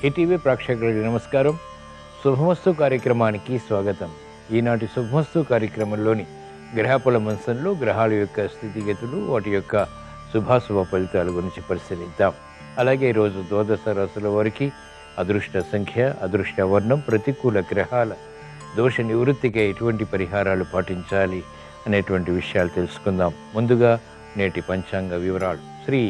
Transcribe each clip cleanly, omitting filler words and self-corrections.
ETV ప్రేక్షకులకు నమస్కారం. శుభమస్తు కార్యక్రమానికి స్వాగతం. ఈనాటి శుభమస్తు కార్యక్రమంలోని గ్రహఫల మంచంలో గ్రహాల యొక్క స్థితిగతులు, వాటి యొక్క శుభాశుభ ఫలితాల గురించి పరిశీలిద్దాం. అలాగే ఈరోజు ద్వాదశ రాశుల వారికి అదృష్ట సంఖ్య, అదృష్ట వర్ణం, ప్రతికూల గ్రహాల దోష నివృత్తికి ఎటువంటి పరిహారాలు పాటించాలి అనేటువంటి విషయాలు తెలుసుకుందాం. ముందుగా నేటి పంచాంగ వివరాలు. శ్రీ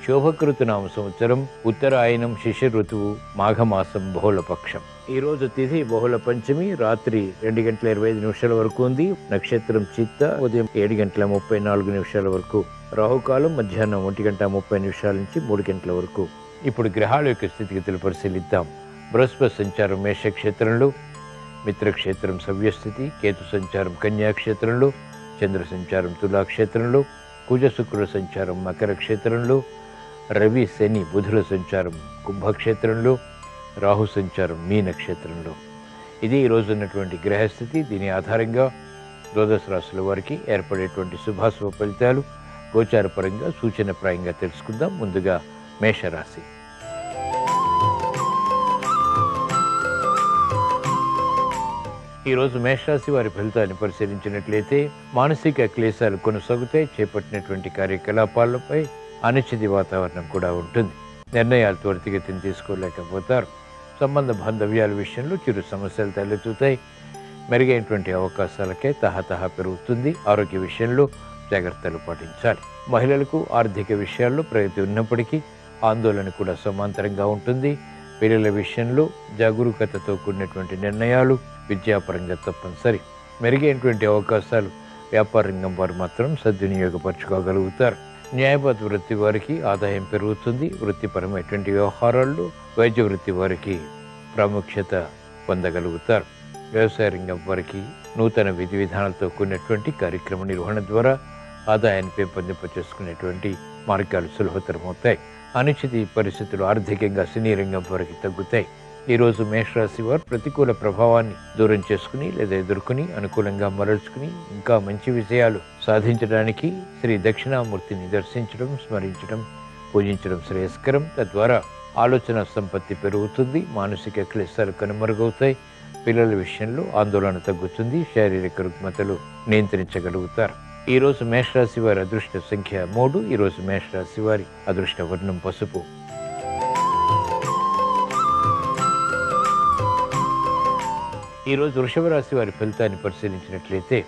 శోభకృతనామ సంవత్సరం, ఉత్తరాయణం, శిశిర ఋతువు, మాఘమాసం, బహుళపక్షం. ఈరోజు తిథి బహుళ పంచమి, రాత్రి 2:25 వరకు ఉంది. నక్షత్రం చిత్త, ఉదయం 7:34 వరకు. రాహుకాలం మధ్యాహ్నం 1:30 నుంచి 3 వరకు. ఇప్పుడు గ్రహాల యొక్క స్థితిగతులు పరిశీలిద్దాం. బృహస్పతి సంచారం మేషక్షేత్రంలో, మిత్రక్షేత్రం సవ్యస్థితి, కేతు సంచారం కన్యాక్షేత్రంలో, చంద్ర సంచారం తులాక్షేత్రంలో, కుజ శుక్ర సంచారం మకర క్షేత్రంలో, రవి శని బుధుల సంచారం కుంభక్షేత్రంలో, రాహు సంచారం మీనక్షేత్రంలో. ఇది ఈరోజు ఉన్నటువంటి గ్రహస్థితి. దీని ఆధారంగా ద్వాదశ రాశుల వారికి ఏర్పడేటువంటి శుభాశుభ ఫలితాలు గోచారపరంగా సూచనప్రాయంగా తెలుసుకుందాం. ముందుగా మేషరాశి. ఈరోజు మేషరాశి వారి ఫలితాన్ని పరిశీలించినట్లయితే మానసిక క్లేశాలు కొనసాగుతాయి. చేపట్టినటువంటి కార్యకలాపాలపై అనిశ్చిత వాతావరణం కూడా ఉంటుంది. నిర్ణయాలు త్వరితగతిని తీసుకోలేకపోతారు. సంబంధ బాంధవ్యాల విషయంలో చిరు సమస్యలు తలెత్తుతాయి. మెరుగైనటువంటి అవకాశాలకే తహతహ పెరుగుతుంది. ఆరోగ్య విషయంలో జాగ్రత్తలు పాటించాలి. మహిళలకు ఆర్థిక విషయాల్లో ప్రగతి ఉన్నప్పటికీ ఆందోళన కూడా సమాంతరంగా ఉంటుంది. పిల్లల విషయంలో జాగరూకతతో కూడినటువంటి నిర్ణయాలు విద్యాపరంగా తప్పనిసరి. మెరుగైనటువంటి అవకాశాలు వ్యాపార రంగం వారు మాత్రం సద్వినియోగపరచుకోగలుగుతారు. న్యాయవాద వృత్తి వారికి ఆదాయం పెరుగుతుంది. వృత్తిపరమైనటువంటి వ్యవహారాల్లో వైద్య వృత్తి వారికి ప్రాముఖ్యత పొందగలుగుతారు. వ్యవసాయ రంగం వారికి నూతన విధి విధానాలతో కూడినటువంటి కార్యక్రమ నిర్వహణ ద్వారా ఆదాయాన్ని పెంపొందింపచేసుకునేటువంటి మార్గాలు సులభతరమవుతాయి. అనిశ్చిత పరిస్థితులు ఆర్థికంగా సినీ రంగం వారికి తగ్గుతాయి. ఈరోజు మేషరాశి వారు ప్రతికూల ప్రభావాన్ని దూరం చేసుకుని లేదా ఎదుర్కొని అనుకూలంగా మరల్చుకుని ఇంకా మంచి విజయాలు సాధించడానికి శ్రీ దక్షిణామూర్తిని దర్శించడం, స్మరించడం, పూజించడం శ్రేయస్కరం. తద్వారా ఆలోచన సంపత్తి పెరుగుతుంది. మానసిక క్లేశాలు కనుమరుగవుతాయి. పిల్లల విషయంలో ఆందోళన తగ్గుతుంది. శారీరక రుగ్మతలు నియంత్రించగలుగుతారు. ఈరోజు మేషరాశి వారి అదృష్ట సంఖ్య 3. ఈరోజు మేషరాశి వారి అదృష్ట వర్ణం పసుపు. ఈరోజు వృషభ రాశి వారి ఫలితాన్ని పరిశీలించినట్లయితే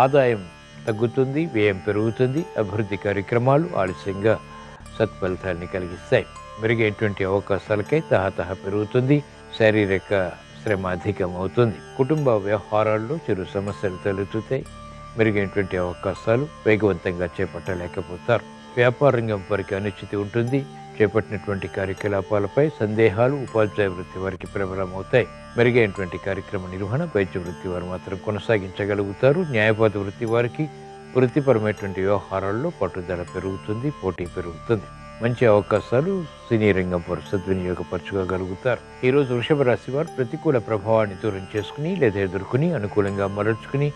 ఆదాయం తగ్గుతుంది, వ్యయం పెరుగుతుంది. అభివృద్ధి కార్యక్రమాలు ఆలస్యంగా సత్ఫలితాన్ని కలిగిస్తాయి. మెరుగైనటువంటి అవకాశాలకై తహతహ పెరుగుతుంది. శారీరక శ్రమ అధికం అవుతుంది. కుటుంబ వ్యవహారాల్లో చిరు సమస్యలు తలెత్తుతాయి. మెరుగైనటువంటి అవకాశాలు వేగవంతంగా చేపట్టలేకపోతారు. వ్యాపార రంగం వారికి అనిశ్చితి ఉంటుంది. చేపట్టినటువంటి కార్యకలాపాలపై సందేహాలు ఉపాధ్యాయ వృత్తి వారికి ప్రబలమవుతాయి. మెరుగైనటువంటి కార్యక్రమ నిర్వహణ వైద్య వృత్తి వారు మాత్రం కొనసాగించగలుగుతారు. న్యాయవాద వృత్తి వారికి వృత్తిపరమైనటువంటి వ్యవహారాల్లో పట్టుదల పెరుగుతుంది, పోటీ పెరుగుతుంది. మంచి అవకాశాలు సినీ రంగం వారు సద్వినియోగపరచుకోగలుగుతారు. ఈరోజు వృషభ రాశి వారు ప్రతికూల ప్రభావాన్ని దూరం చేసుకుని లేదా ఎదుర్కొని అనుకూలంగా మరల్చుకుని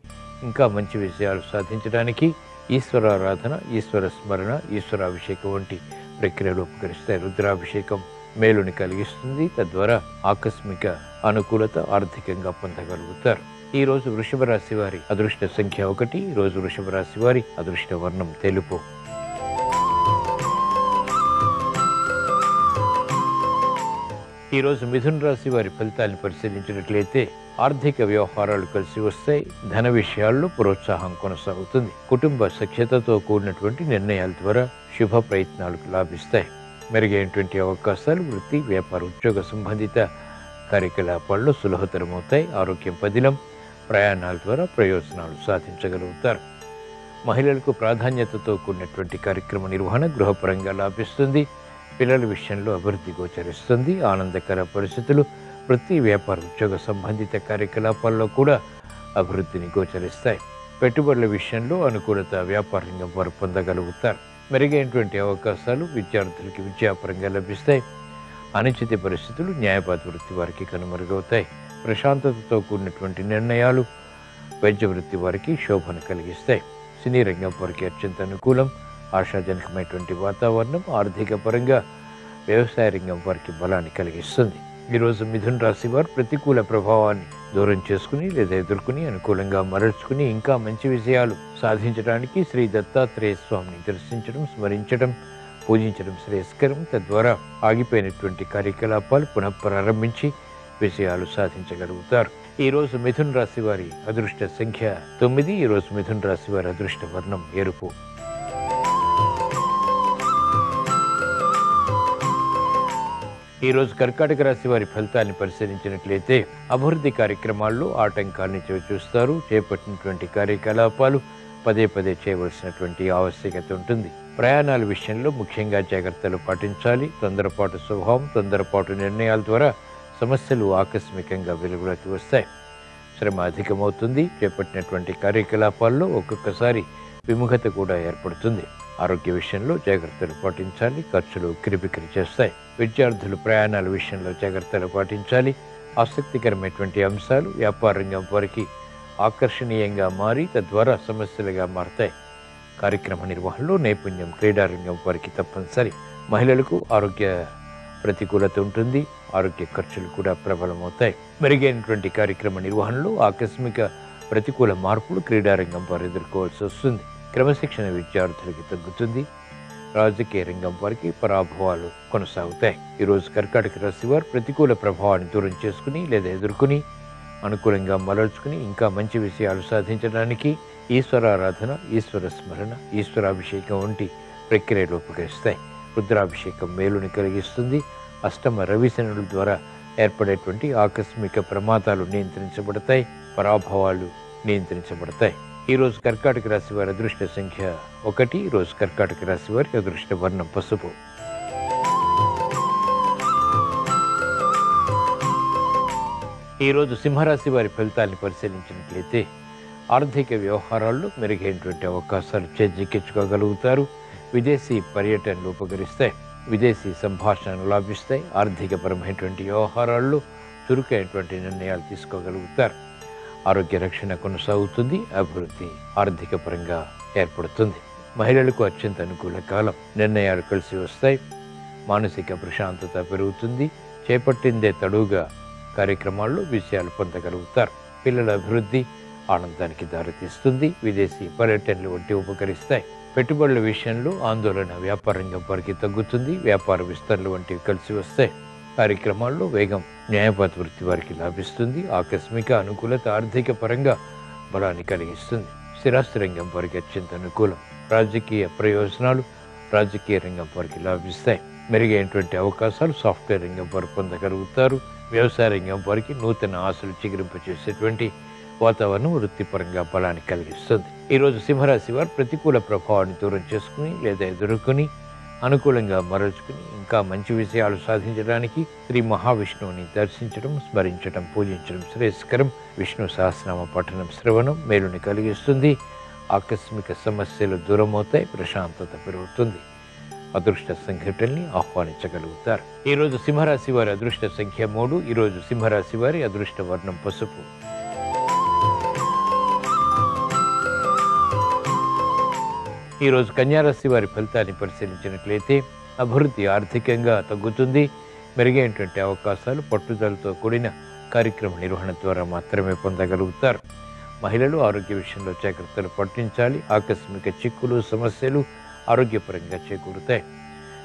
ఇంకా మంచి విజయాలు సాధించడానికి ఈశ్వరారాధన, ఈశ్వర స్మరణ, ఈశ్వరాభిషేకం వంటి ప్రక్రియలు ఉపకరిస్తాయి. రుద్రాభిషేకం మేలుని కలిగిస్తుంది. తద్వారా ఆకస్మిక అనుకూలత ఆర్థికంగా పొందగలుగుతారు. ఈరోజు వృషభ రాశి వారి అదృష్ట సంఖ్య 1. ఈరోజు వృషభ రాశి వారి అదృష్ట వర్ణం తెలుపు. ఈరోజు మిథున రాశి వారి ఫలితాలను పరిశీలించినట్లయితే ఆర్థిక వ్యవహారాలు కలిసి వస్తాయి. ధన విషయాల్లో ప్రోత్సాహం కొనసాగుతుంది. కుటుంబ సఖ్యతతో కూడినటువంటి నిర్ణయాల ద్వారా శుభ ప్రయత్నాలు లాభిస్తాయి. మెరుగైనటువంటి అవకాశాలు వృత్తి, వ్యాపార, ఉద్యోగ సంబంధిత కార్యకలాపాల్లో సులభతరమవుతాయి. ఆరోగ్యం పదిలం. ప్రయాణాల ద్వారా ప్రయోజనాలు సాధించగలుగుతారు. మహిళలకు ప్రాధాన్యతతో కూడినటువంటి కార్యక్రమ నిర్వహణ గృహపరంగా లాభిస్తుంది. పిల్లల విషయంలో అభివృద్ధి గోచరిస్తుంది. ఆనందకర పరిస్థితులు వృత్తి, వ్యాపార, ఉద్యోగ సంబంధిత కార్యకలాపాల్లో కూడా అభివృద్ధిని గోచరిస్తాయి. పెట్టుబడుల విషయంలో అనుకూలత వ్యాపార రంగం వారు పొందగలుగుతారు. మెరుగైనటువంటి అవకాశాలు విద్యార్థులకి విద్యాపరంగా లభిస్తాయి. అనిశ్చిత పరిస్థితులు న్యాయవాద వృత్తి వారికి కనుమరుగవుతాయి. ప్రశాంతతతో కూడినటువంటి నిర్ణయాలు వైద్య వృత్తి వారికి శోభను కలిగిస్తాయి. సినీ రంగం వారికి అత్యంత అనుకూలం. ఆశాజనకమైనటువంటి వాతావరణం ఆర్థిక పరంగా వ్యవసాయ రంగం వారికి బలాన్ని కలిగిస్తుంది. ఈరోజు మిథున రాశి వారు ప్రతికూల ప్రభావాన్ని దూరం చేసుకుని లేదా ఎదుర్కొని అనుకూలంగా మరల్చుకుని ఇంకా మంచి విజయాలు సాధించడానికి శ్రీ దత్తాత్రేయ స్వామిని దర్శించడం, స్మరించడం, పూజించడం శ్రేయస్కరం. తద్వారా ఆగిపోయినటువంటి కార్యకలాపాలు పునఃప్రారంభించి విజయాలు సాధించగలుగుతారు. ఈరోజు మిథున రాశి వారి అదృష్ట సంఖ్య 9. ఈరోజు మిథున రాశి వారి అదృష్ట వర్ణం ఎరుపు. ఈరోజు కర్కాటక రాశి వారి ఫలితాన్ని పరిశీలించినట్లయితే అభివృద్ధి కార్యక్రమాల్లో ఆటంకాన్ని చూస్తారు. చేపట్టినటువంటి కార్యకలాపాలు పదే పదే చేయవలసినటువంటి ఆవశ్యకత ఉంటుంది. ప్రయాణాల విషయంలో ముఖ్యంగా జాగ్రత్తలు పాటించాలి. తొందరపాటు స్వభావం, తొందరపాటు నిర్ణయాల ద్వారా సమస్యలు ఆకస్మికంగా వెలుగులోకి వస్తాయి. శ్రమ అధికమవుతుంది. చేపట్టినటువంటి కార్యకలాపాల్లో ఒక్కొక్కసారి విముఖత కూడా ఏర్పడుతుంది. ఆరోగ్య విషయంలో జాగ్రత్తలు పాటించాలి. ఖర్చులు కిరిబికిరి చేస్తాయి. విద్యార్థులు ప్రయాణాల విషయంలో జాగ్రత్తలు పాటించాలి. ఆసక్తికరమైనటువంటి అంశాలు వ్యాపార రంగం వారికి ఆకర్షణీయంగా మారి తద్వారా సమస్యలుగా మారతాయి. కార్యక్రమ నిర్వహణలో నైపుణ్యం క్రీడారంగం వారికి తప్పనిసరి. మహిళలకు ఆరోగ్య ప్రతికూలత ఉంటుంది. ఆరోగ్య ఖర్చులు కూడా ప్రబలమవుతాయి. మెరుగైనటువంటి కార్యక్రమ నిర్వహణలో ఆకస్మిక ప్రతికూల మార్పులు క్రీడారంగం వారు ఎదుర్కోవాల్సి వస్తుంది. క్రమశిక్షణ విద్యార్థులకి తగ్గుతుంది. రాజకీయ రంగం వారికి పరాభవాలు కొనసాగుతాయి. ఈరోజు కర్కాటక రాశి వారు ప్రతికూల ప్రభావాన్ని దూరం చేసుకుని లేదా ఎదుర్కొని అనుకూలంగా మరల్చుకుని ఇంకా మంచి విషయాలు సాధించడానికి ఈశ్వరారాధన, ఈశ్వర స్మరణ, ఈశ్వరాభిషేకం వంటి ప్రక్రియలు ఉపకరిస్తాయి. రుద్రాభిషేకం మేలుని కలిగిస్తుంది. అష్టమ రవిశనుల ద్వారా ఏర్పడేటువంటి ఆకస్మిక ప్రమాదాలు నియంత్రించబడతాయి. పరాభవాలు నియంత్రించబడతాయి. ఈరోజు కర్కాటక రాశి వారి అదృష్ట సంఖ్య 1. ఈరోజు కర్కాటక రాశి వారి అదృష్ట వర్ణం పసుపు. ఈరోజు సింహరాశి వారి ఫలితాన్ని పరిశీలించినట్లయితే ఆర్థిక వ్యవహారాల్లో మెరుగైనటువంటి అవకాశాలు చేజిక్కించుకోగలుగుతారు. విదేశీ పర్యటనలు ఉపకరిస్తాయి. విదేశీ సంభాషణలు లాభిస్తాయి. ఆర్థికపరమైనటువంటి వ్యవహారాల్లో చురుకైనటువంటి నిర్ణయాలు తీసుకోగలుగుతారు. ఆరోగ్య రక్షణ కొనసాగుతుంది. అభివృద్ధి ఆర్థిక పరంగా ఏర్పడుతుంది. మహిళలకు అత్యంత అనుకూల కాలం. నిర్ణయాలు కలిసి వస్తాయి. మానసిక ప్రశాంతత పెరుగుతుంది. చేపట్టిందే తడుగా కార్యక్రమాల్లో విజయాలు పొందగలుగుతారు. పిల్లల అభివృద్ధి ఆనందానికి దారితీస్తుంది. విదేశీ పర్యటనలు వంటి ఉపకరిస్తాయి. పెట్టుబడుల విషయంలో ఆందోళన వ్యాపార రంగం వారికి తగ్గుతుంది. వ్యాపార విస్తరణలు వంటివి కలిసి వస్తాయి. కార్యక్రమాల్లో వేగం న్యాయపాత వృత్తి వారికి లాభిస్తుంది. ఆకస్మిక అనుకూలత ఆర్థిక పరంగా బలాన్ని కలిగిస్తుంది. స్థిరాస్తి రంగం వారికి అత్యంత అనుకూలం. రాజకీయ ప్రయోజనాలు రాజకీయ రంగం వారికి లాభిస్తాయి. మెరుగైనటువంటి అవకాశాలు సాఫ్ట్వేర్ రంగం వారు పొందగలుగుతారు. వ్యవసాయ రంగం వారికి నూతన ఆశలు చిగురింపచేసేటువంటి వాతావరణం వృత్తిపరంగా బలాన్ని కలిగిస్తుంది. ఈరోజు సింహరాశి వారు ప్రతికూల ప్రభావాన్ని దూరం చేసుకుని లేదా ఎదుర్కొని అనుకూలంగా మరల్చుకుని ఇంకా మంచి విషయాలు సాధించడానికి శ్రీ మహావిష్ణువుని దర్శించడం, స్మరించడం, పూజించడం శ్రేయస్కరం. విష్ణు సహస్రనామ పఠనం శ్రవణం మేలుని కలిగిస్తుంది. ఆకస్మిక సమస్యలు దూరమవుతాయి. ప్రశాంతత పెరుగుతుంది. అదృష్ట సంఘటనల్ని ఆహ్వానించగలుగుతారు. ఈరోజు సింహరాశి వారి అదృష్ట సంఖ్య 3. ఈరోజు సింహరాశి వారి అదృష్ట వర్ణం పసుపు. ఈరోజు కన్యారాశి వారి ఫలితాన్ని పరిశీలించినట్లయితే అభివృద్ధి ఆర్థికంగా తగ్గుతుంది. మెరుగైనటువంటి అవకాశాలు పట్టుదలతో కూడిన కార్యక్రమ నిర్వహణ ద్వారా మాత్రమే పొందగలుగుతారు. మహిళలు ఆరోగ్య విషయంలో జాగ్రత్తలు పాటించాలి. ఆకస్మిక చిక్కులు, సమస్యలు ఆరోగ్యపరంగా చేకూరుతాయి.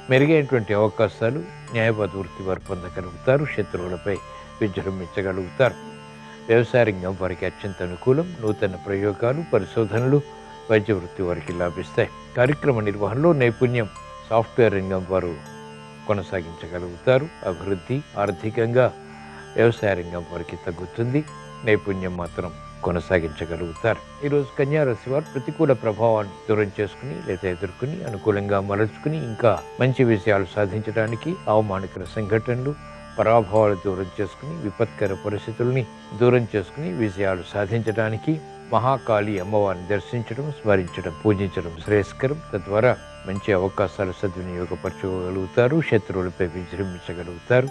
మెరుగైనటువంటి అవకాశాలు న్యాయవాద వృత్తి వారు పొందగలుగుతారు. శత్రువులపై విజృంభించగలుగుతారు. వ్యవసాయ రంగం వారికి అత్యంత అనుకూలం. నూతన ప్రయోగాలు, పరిశోధనలు వైద్య వృత్తి వారికి లాభిస్తాయి. కార్యక్రమ నిర్వహణలో నైపుణ్యం సాఫ్ట్వేర్ రంగం వారు కొనసాగించగలుగుతారు. అభివృద్ధి ఆర్థికంగా వ్యవసాయ రంగం వారికి తగ్గుతుంది. నైపుణ్యం మాత్రం కొనసాగించగలుగుతారు. ఈరోజు కన్యారాశి వారు ప్రతికూల ప్రభావాన్ని దూరం చేసుకుని లేదా ఎదుర్కొని అనుకూలంగా మరల్చుకుని ఇంకా మంచి విషయాలు సాధించడానికి అవమానకర సంఘటనలు, పరాభవాలు దూరం చేసుకుని విపత్కర పరిస్థితుల్ని దూరం చేసుకుని విజయాలు సాధించడానికి మహాకాళి అమ్మవారిని దర్శించడం, స్మరించడం, పూజించడం శ్రేయస్కరం. తద్వారా మంచి అవకాశాలు సద్వినియోగపరచుకోగలుగుతారు. శత్రువులపై విజృంభించగలుగుతారు.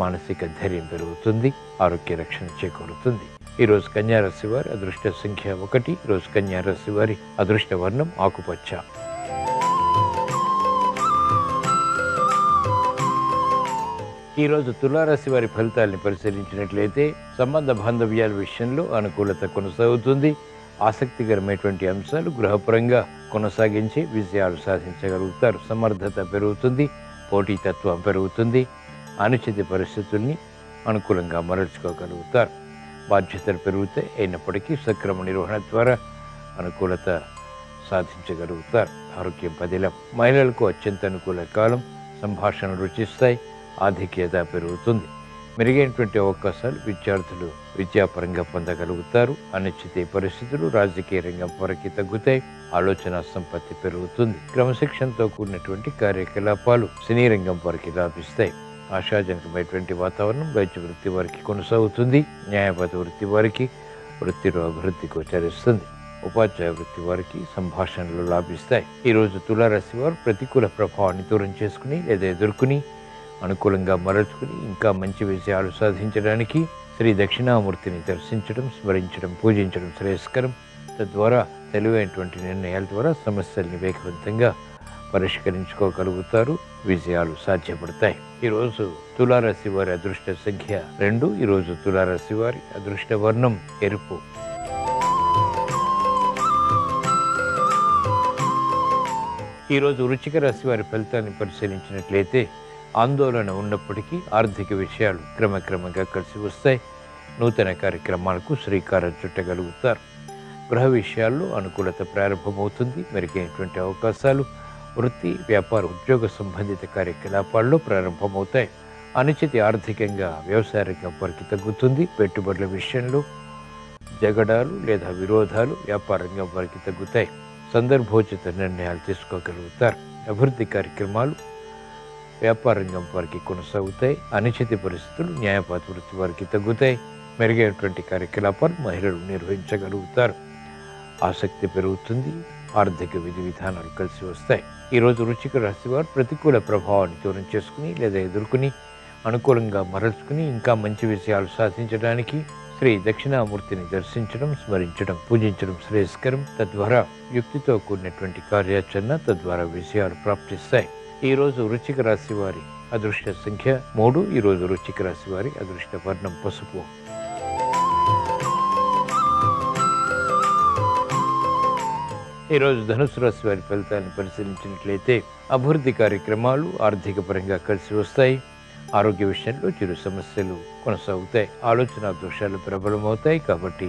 మానసిక ధైర్యం పెరుగుతుంది. ఆరోగ్య రక్షణ చేకూరుతుంది. ఈరోజు కన్యారాశి వారి అదృష్ట సంఖ్య 1. ఈరోజు కన్యారాశి వారి అదృష్ట వర్ణం ఆకుపచ్చ. ఈరోజు తులారాశి వారి ఫలితాలను పరిశీలించినట్లయితే సంబంధ బాంధవ్యాల విషయంలో అనుకూలత కొనసాగుతుంది. ఆసక్తికరమైనటువంటి అంశాలు గృహపరంగా కొనసాగించి విజయాలు సాధించగలుగుతారు. సమర్థత పెరుగుతుంది, పోటీతత్వం పెరుగుతుంది. అనుచిత పరిస్థితుల్ని అనుకూలంగా మరల్చుకోగలుగుతారు. బాధ్యతలు పెరుగుతాయి, అయినప్పటికీ సక్రమ నిర్వహణ ద్వారా అనుకూలత సాధించగలుగుతారు. ఆరోగ్యం పదిలం. మహిళలకు అత్యంత అనుకూల కాలం. సంభాషణలు రుచిస్తాయి, ఆధిక్యత పెరుగుతుంది. మెరుగైనటువంటి అవకాశాలు విద్యార్థులు విద్యాపరంగా పొందగలుగుతారు. అనిశ్చిత పరిస్థితులు రాజకీయ రంగం వరకు తగ్గుతాయి. ఆలోచన సంపత్తి పెరుగుతుంది. క్రమశిక్షణతో కూడినటువంటి కార్యకలాపాలు సినీ రంగం వరకు లాభిస్తాయి. ఆశాజనకమైనటువంటి వాతావరణం వైద్య వృత్తి వారికి కొనసాగుతుంది. న్యాయవాద వృత్తి వారికి వృత్తిలో అభివృద్ధి గోచరిస్తుంది. ఉపాధ్యాయ వృత్తి వారికి సంభాషణలు లాభిస్తాయి. ఈరోజు తులారాశి వారు ప్రతికూల ప్రభావాన్ని దూరం చేసుకుని లేదా ఎదుర్కొని అనుకూలంగా మరల్చుకుని ఇంకా మంచి విజయాలు సాధించడానికి శ్రీ దక్షిణామూర్తిని దర్శించడం, స్మరించడం, పూజించడం శ్రేయస్కరం. తద్వారా తెలివైనటువంటి నిర్ణయాల ద్వారా సమస్యల్ని వేగవంతంగా పరిష్కరించుకోగలుగుతారు. విజయాలు సాధ్యపడతాయి. ఈరోజు తులారాశి వారి అదృష్ట సంఖ్య 2. ఈరోజు తులారాశి వారి అదృష్ట వర్ణం ఎరుపు. ఈరోజు వృశ్చిక రాశి వారి ఫలితాన్ని పరిశీలించినట్లయితే ఆందోళన ఉన్నప్పటికీ ఆర్థిక విషయాలు క్రమక్రమంగా కలిసి వస్తాయి. నూతన కార్యక్రమాలకు శ్రీకారం చుట్టగలుగుతారు. గృహ విషయాల్లో అనుకూలత ప్రారంభమవుతుంది. మెరుగైనటువంటి అవకాశాలు వృత్తి, వ్యాపార, ఉద్యోగ సంబంధిత కార్యకలాపాల్లో ప్రారంభమవుతాయి. అనిశ్చితి ఆర్థికంగా వ్యవసాయ రంగం వరకు తగ్గుతుంది. పెట్టుబడుల విషయంలో జగడాలు లేదా విరోధాలు వ్యాపార రంగం వరకు తగ్గుతాయి. సందర్భోచిత నిర్ణయాలు తీసుకోగలుగుతారు. అభివృద్ధి కార్యక్రమాలు వ్యాపార రంగం వారికి కొనసాగుతాయి. అనిశ్చిత పరిస్థితులు న్యాయపాత వృత్తి వారికి తగ్గుతాయి. మెరుగైనటువంటి కార్యకలాపాలు మహిళలు నిర్వహించగలుగుతారు. ఆసక్తి పెరుగుతుంది. ఆర్థిక విధి విధానాలు కలిసి వస్తాయి. ఈరోజు వృశ్చిక రాశి వారు ప్రతికూల ప్రభావాన్ని దూరం చేసుకుని లేదా ఎదుర్కొని అనుకూలంగా మరల్చుకుని ఇంకా మంచి విషయాలు సాధించడానికి శ్రీ దక్షిణామూర్తిని దర్శించడం, స్మరించడం, పూజించడం శ్రేయస్కరం. తద్వారా యుక్తితో కూడినటువంటి కార్యాచరణ తద్వారా విజయాలు ప్రాప్తిస్తాయి. ఈరోజు వృశ్చిక రాశి వారి అదృష్ట సంఖ్య 3. ఈరోజు వృశ్చిక రాశి వారి అదృష్ట వర్ణం పసుపు. ఈరోజు ధనుసు రాశి వారి ఫలితాలను పరిశీలించినట్లయితే అభివృద్ధి కార్యక్రమాలు ఆర్థిక పరంగా కలిసి వస్తాయి. ఆరోగ్య విషయంలో చిరు సమస్యలు కొనసాగుతాయి. ఆలోచన దోషాలు ప్రబలమవుతాయి కాబట్టి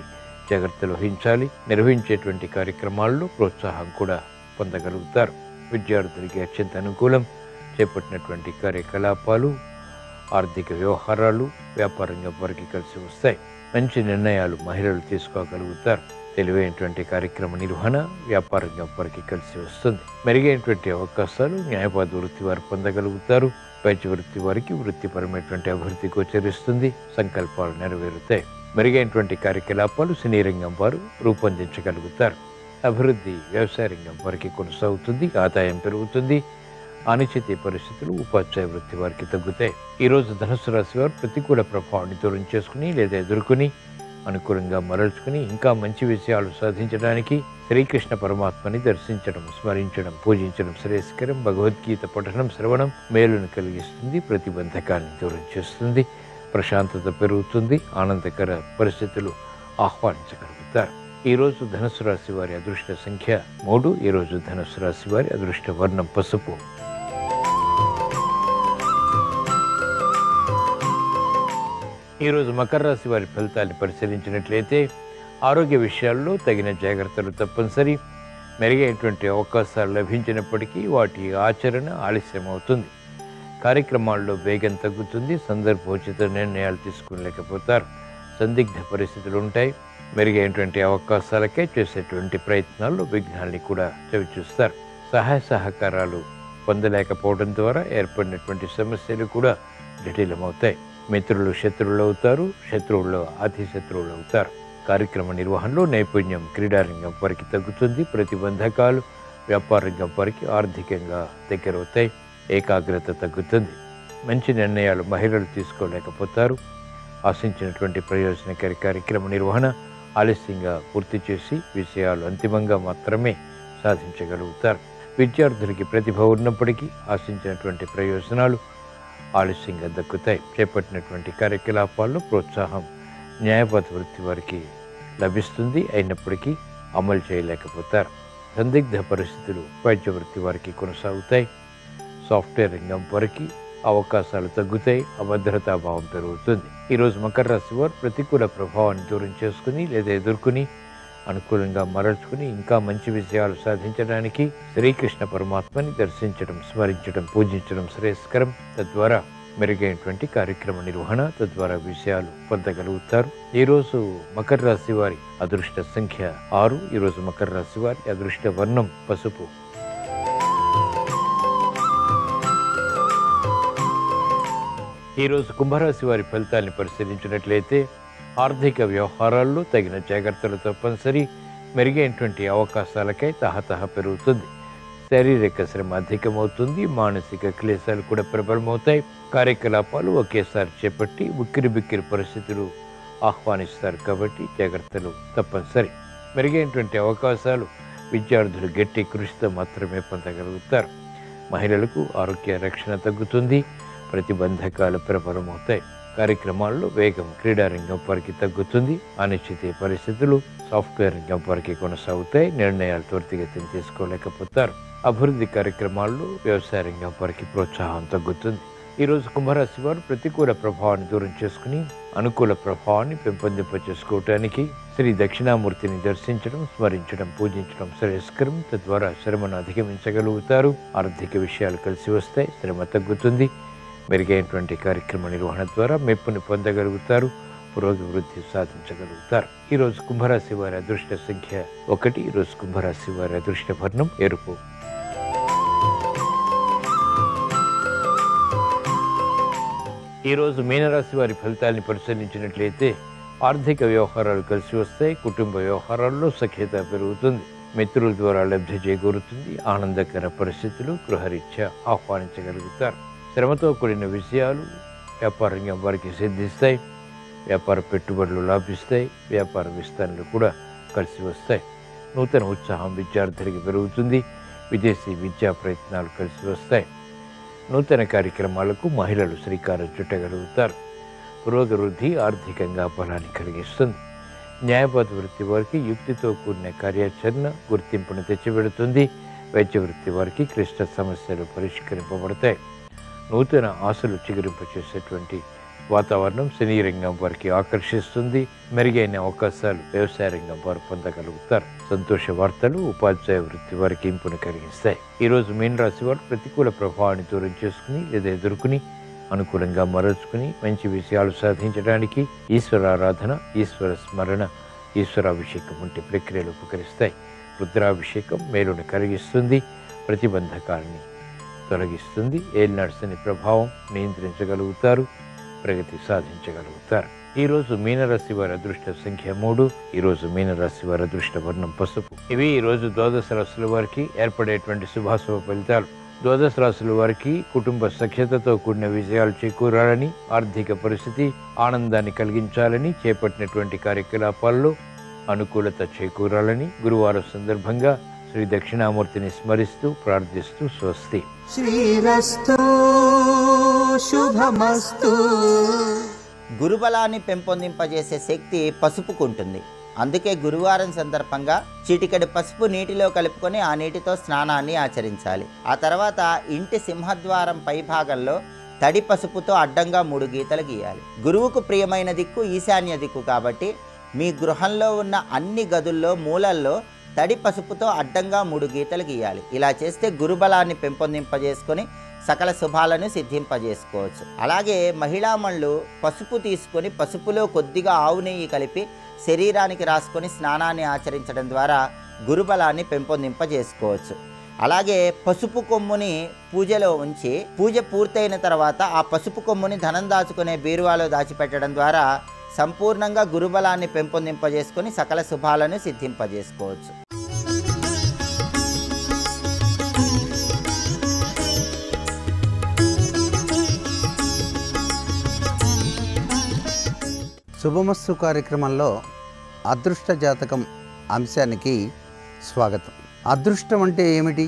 జాగ్రత్తలు వహించాలి. నిర్వహించేటువంటి కార్యక్రమాల్లో ప్రోత్సాహం కూడా పొందగలుగుతారు. విద్యార్థులకి అత్యంత అనుకూలం. చేపట్టినటువంటి కార్యకలాపాలు, ఆర్థిక వ్యవహారాలు వ్యాపారంగా వారికి కలిసి వస్తాయి. మంచి నిర్ణయాలు మహిళలు తీసుకోగలుగుతారు. తెలివైనటువంటి కార్యక్రమ నిర్వహణ వ్యాపారంగా వారికి కలిసి వస్తుంది. మెరుగైనటువంటి అవకాశాలు న్యాయవాద వృత్తి వారు పొందగలుగుతారు. వైద్య వృత్తి వారికి వృత్తిపరమైనటువంటి అభివృద్ధి గోచరిస్తుంది. సంకల్పాలు నెరవేరుతాయి. మెరుగైనటువంటి కార్యకలాపాలు సినీ రంగం వారు రూపొందించగలుగుతారు. అభివృద్ధి వ్యవసాయ రంగం వారికి కొనసాగుతుంది. ఆదాయం పెరుగుతుంది. అనిశ్చిత పరిస్థితులు ఉపాధ్యాయ వృత్తి వారికి తగ్గుతాయి. ఈరోజు ధనుసు రాశి వారు ప్రతికూల ప్రభావాన్ని దూరం చేసుకుని లేదా ఎదుర్కొని అనుకూలంగా మరల్చుకుని ఇంకా మంచి విషయాలు సాధించడానికి శ్రీకృష్ణ పరమాత్మని దర్శించడం, స్మరించడం, పూజించడం శ్రేయస్కరం. భగవద్గీత పఠనం, శ్రవణం మేలును కలిగిస్తుంది. ప్రతిబంధకాన్ని దూరం చేస్తుంది. ప్రశాంతత పెరుగుతుంది. ఆనందకర పరిస్థితులు ఆహ్వానించగలుగుతారు. ఈరోజు ధనుసు రాశి వారి అదృష్ట సంఖ్య 3. ఈరోజు ధనుసు రాశి వారి అదృష్ట వర్ణం పసుపు. ఈరోజు మకర రాశి వారి ఫలితాన్ని పరిశీలించినట్లయితే ఆరోగ్య విషయాల్లో తగిన జాగ్రత్తలు తప్పనిసరి. మెరుగైనటువంటి అవకాశాలు లభించినప్పటికీ వాటి ఆచరణ ఆలస్యం అవుతుంది. కార్యక్రమాల్లో వేగం తగ్గుతుంది. సందర్భోచిత నిర్ణయాలు తీసుకోలేకపోతారు. సందిగ్ధ పరిస్థితులు ఉంటాయి. మెరుగైనటువంటి అవకాశాలకే చేసేటువంటి ప్రయత్నాల్లో విఘ్నాల్ని కూడా చవిచూస్తారు. సహాయ సహకారాలు పొందలేకపోవడం ద్వారా ఏర్పడినటువంటి సమస్యలు కూడా జటిలమవుతాయి. మిత్రులు శత్రువులు అవుతారు. శత్రువుల్లో అతి శత్రువులు అవుతారు. కార్యక్రమ నిర్వహణలో నైపుణ్యం క్రీడారంగం వారికి తగ్గుతుంది. ప్రతిబంధకాలు వ్యాపార రంగం వారికి ఆర్థికంగా దగ్గరవుతాయి. ఏకాగ్రత తగ్గుతుంది. మంచి నిర్ణయాలు మహిళలు తీసుకోలేకపోతారు. ఆశించినటువంటి ప్రయోజనకారి కార్యక్రమ నిర్వహణ ఆలస్యంగా పూర్తి చేసి విషయాలు అంతిమంగా మాత్రమే సాధించగలుగుతారు. విద్యార్థులకి ప్రతిభ ఉన్నప్పటికీ ఆశించినటువంటి ప్రయోజనాలు ఆలస్యంగా దక్కుతాయి. చేపట్టినటువంటి కార్యకలాపాల్లో ప్రోత్సాహం న్యాయవాద వృత్తి వారికి లభిస్తుంది. అయినప్పటికీ అమలు చేయలేకపోతారు. సందిగ్ధ పరిస్థితులు వైద్య వృత్తి వారికి కొనసాగుతాయి. సాఫ్ట్వేర్ రంగం వారికి అవకాశాలు తగ్గుతాయి. అభద్రతాభావం పెరుగుతుంది. ఈరోజు మకర రాశి వారు ప్రతికూల ప్రభావాన్ని దూరం చేసుకుని లేదా ఎదుర్కొని అనుకూలంగా మరల్చుకుని ఇంకా మంచి విజయాలు సాధించడానికి శ్రీకృష్ణ పరమాత్మని దర్శించడం, స్మరించడం, పూజించడం శ్రేయస్కరం. తద్వారా మెరుగైనటువంటి కార్యక్రమ నిర్వహణ, తద్వారా విషయాలు పొందగలుగుతారు. ఈరోజు మకర రాశి వారి అదృష్ట సంఖ్య 6. ఈరోజు మకర రాశి వారి అదృష్ట వర్ణం పసుపు. ఈరోజు కుంభరాశి వారి ఫలితాన్ని పరిశీలించినట్లయితే ఆర్థిక వ్యవహారాల్లో తగిన జాగ్రత్తలు తప్పనిసరి. మెరుగైనటువంటి అవకాశాలకై తహతహ పెరుగుతుంది. శారీరక శ్రమ అధికమవుతుంది. మానసిక క్లేశాలు కూడా ప్రబలమవుతాయి. కార్యకలాపాలు ఒకేసారి చేపట్టి ఉక్కిరిబిక్కిరి పరిస్థితులు ఆహ్వానిస్తారు కాబట్టి జాగ్రత్తలు తప్పనిసరి. మెరుగైనటువంటి అవకాశాలు విద్యార్థులు గట్టి కృషితో మాత్రమే పొందగలుగుతారు. మహిళలకు ఆరోగ్య రక్షణ తగ్గుతుంది. ప్రతిబంధకాలు ప్రబలమవుతాయి. కార్యక్రమాల్లో వేగం క్రీడారంగం వారికి తగ్గుతుంది. అనిశ్చిత పరిస్థితులు సాఫ్ట్వేర్ రంగం వారికి కొనసాగుతాయి. నిర్ణయాలు త్వరితగతిని తీసుకోలేకపోతారు. అభివృద్ధి కార్యక్రమాల్లో వ్యవసాయ రంగం వారికి ప్రోత్సాహం తగ్గుతుంది. ఈరోజు కుంభరాశి వారు ప్రతికూల ప్రభావాన్ని దూరం చేసుకుని అనుకూల ప్రభావాన్ని పెంపొందింపచేసుకోవటానికి శ్రీ దక్షిణామూర్తిని దర్శించడం, స్మరించడం, పూజించడం శ్రేయస్కరం. తద్వారా శ్రమను అధిగమించగలుగుతారు. ఆర్థిక విషయాలు కలిసి వస్తాయి. శ్రమ తగ్గుతుంది. మెరుగైనటువంటి కార్యక్రమ నిర్వహణ ద్వారా మెప్పుని పొందగలుగుతారు. పురోగవృద్ధి సాధించగలుగుతారు. ఈరోజు కుంభరాశి వారి అదృష్ట సంఖ్య 1. ఈరోజు కుంభరాశి వారి అదృష్ట వర్ణం ఎరుపు. ఈరోజు మీనరాశి వారి ఫలితాన్ని పరిశీలించినట్లయితే ఆర్థిక వ్యవహారాలు కలిసి వస్తాయి. కుటుంబ వ్యవహారాల్లో సఖ్యత పెరుగుతుంది. మిత్రుల ద్వారా లబ్ధి చేకూరుతుంది. ఆనందకర పరిస్థితులు గృహరీత్యా ఆహ్వానించగలుగుతారు. శ్రమతో కూడిన విషయాలు వ్యాపార రంగం వారికి సిద్ధిస్తాయి. వ్యాపార పెట్టుబడులు లాభిస్తాయి. వ్యాపార విస్తరణలు కూడా కలిసి వస్తాయి. నూతన ఉత్సాహం విద్యార్థులకి పెరుగుతుంది. విదేశీ విద్యా ప్రయత్నాలు కలిసి వస్తాయి. నూతన కార్యక్రమాలకు మహిళలు శ్రీకారం చుట్టగలుగుతారు. పురోగవృద్ధి ఆర్థికంగా బలాన్ని కలిగిస్తుంది. న్యాయవాద వృత్తి వారికి యుక్తితో కూడిన కార్యాచరణ గుర్తింపును తెచ్చిపెడుతుంది. వైద్య వృత్తి వారికి క్లిష్ట సమస్యలు పరిష్కరింపబడతాయి. నూతన ఆశలు చిగురింపచేసేటువంటి వాతావరణం సినీ రంగం వారికి ఆకర్షిస్తుంది. మెరుగైన అవకాశాలు వ్యవసాయ రంగం వారు పొందగలుగుతారు. సంతోష వార్తలు ఉపాధ్యాయ వృత్తి వారికి ఇంపును కలిగిస్తాయి. ఈరోజు మీనరాశి వారు ప్రతికూల ప్రభావాన్ని దూరం చేసుకుని లేదా ఎదుర్కొని అనుకూలంగా మరల్చుకుని మంచి విషయాలు సాధించడానికి ఈశ్వరారాధన, ఈశ్వర స్మరణ, ఈశ్వరాభిషేకం వంటి ప్రక్రియలు ఉపకరిస్తాయి. రుద్రాభిషేకం మేలును కలిగిస్తుంది. ప్రతిబంధకాలని తొలగిస్తుంది. ఏలినాటి శని ప్రభావం నియంత్రించగలుగుతారు. ప్రగతి సాధించగలుగుతారు. ఈరోజు మీనరాశి వారి అదృష్ట సంఖ్య 3. ఈరోజు మీనరాశి వారి అదృష్ట వర్ణం పసుపు. ఇవి ఈరోజు ద్వాదశ రాశుల వారికి ఏర్పడేటువంటి శుభాశుభ ఫలితాలు. ద్వాదశ రాశుల వారికి కుటుంబ సఖ్యతతో కూడిన విజయాలు చేకూరాలని, ఆర్థిక పరిస్థితి ఆనందాన్ని కలిగించాలని, చేపట్టినటువంటి కార్యకలాపాల్లో అనుకూలత చేకూరాలని గురువారం సందర్భంగా శ్రీ దక్షిణామూర్తిని స్మరిస్తూ ప్రార్థిస్తూ స్వస్తి. శ్రీరస్తు శుభమస్తు. గురుబలాన్ని పెంపొందింపజేసే శక్తి పసుపుకుంటుంది. అందుకే గురువారం సందర్భంగా చిటికెడు పసుపు నీటిలో కలుపుకొని ఆ నీటితో స్నానాన్ని ఆచరించాలి. ఆ తర్వాత ఇంటి సింహద్వారం పై భాగంలో తడి పసుపుతో అడ్డంగా 3 గీతలు గీయాలి. గురువుకు ప్రియమైన దిక్కు ఈశాన్య దిక్కు కాబట్టి మీ గృహంలో ఉన్న అన్ని గదుల్లో మూలల్లో తడి పసుపుతో అడ్డంగా 3 గీతలు గీయాలి. ఇలా చేస్తే గురుబలాన్ని పెంపొందింపజేసుకొని సకల శుభాలను సిద్ధింపజేసుకోవచ్చు. అలాగే మహిళామణులు పసుపు తీసుకొని పసుపులో కొద్దిగా ఆవు నెయ్యి కలిపి శరీరానికి రాసుకొని స్నానాన్ని ఆచరించడం ద్వారా గురుబలాన్ని పెంపొందింపజేసుకోవచ్చు. అలాగే పసుపు కొమ్ముని పూజలో ఉంచి పూజ పూర్తయిన తర్వాత ఆ పసుపు కొమ్ముని ధనం దాచుకునే బీరువాలో దాచిపెట్టడం ద్వారా సంపూర్ణంగా గురుబలాన్ని పెంపొందింపజేసుకొని సకల శుభాలను సిద్ధింపజేసుకోవచ్చు. శుభమస్తు కార్యక్రమంలో అదృష్ట జాతకం అంశానికి స్వాగతం. అదృష్టం అంటే ఏమిటి?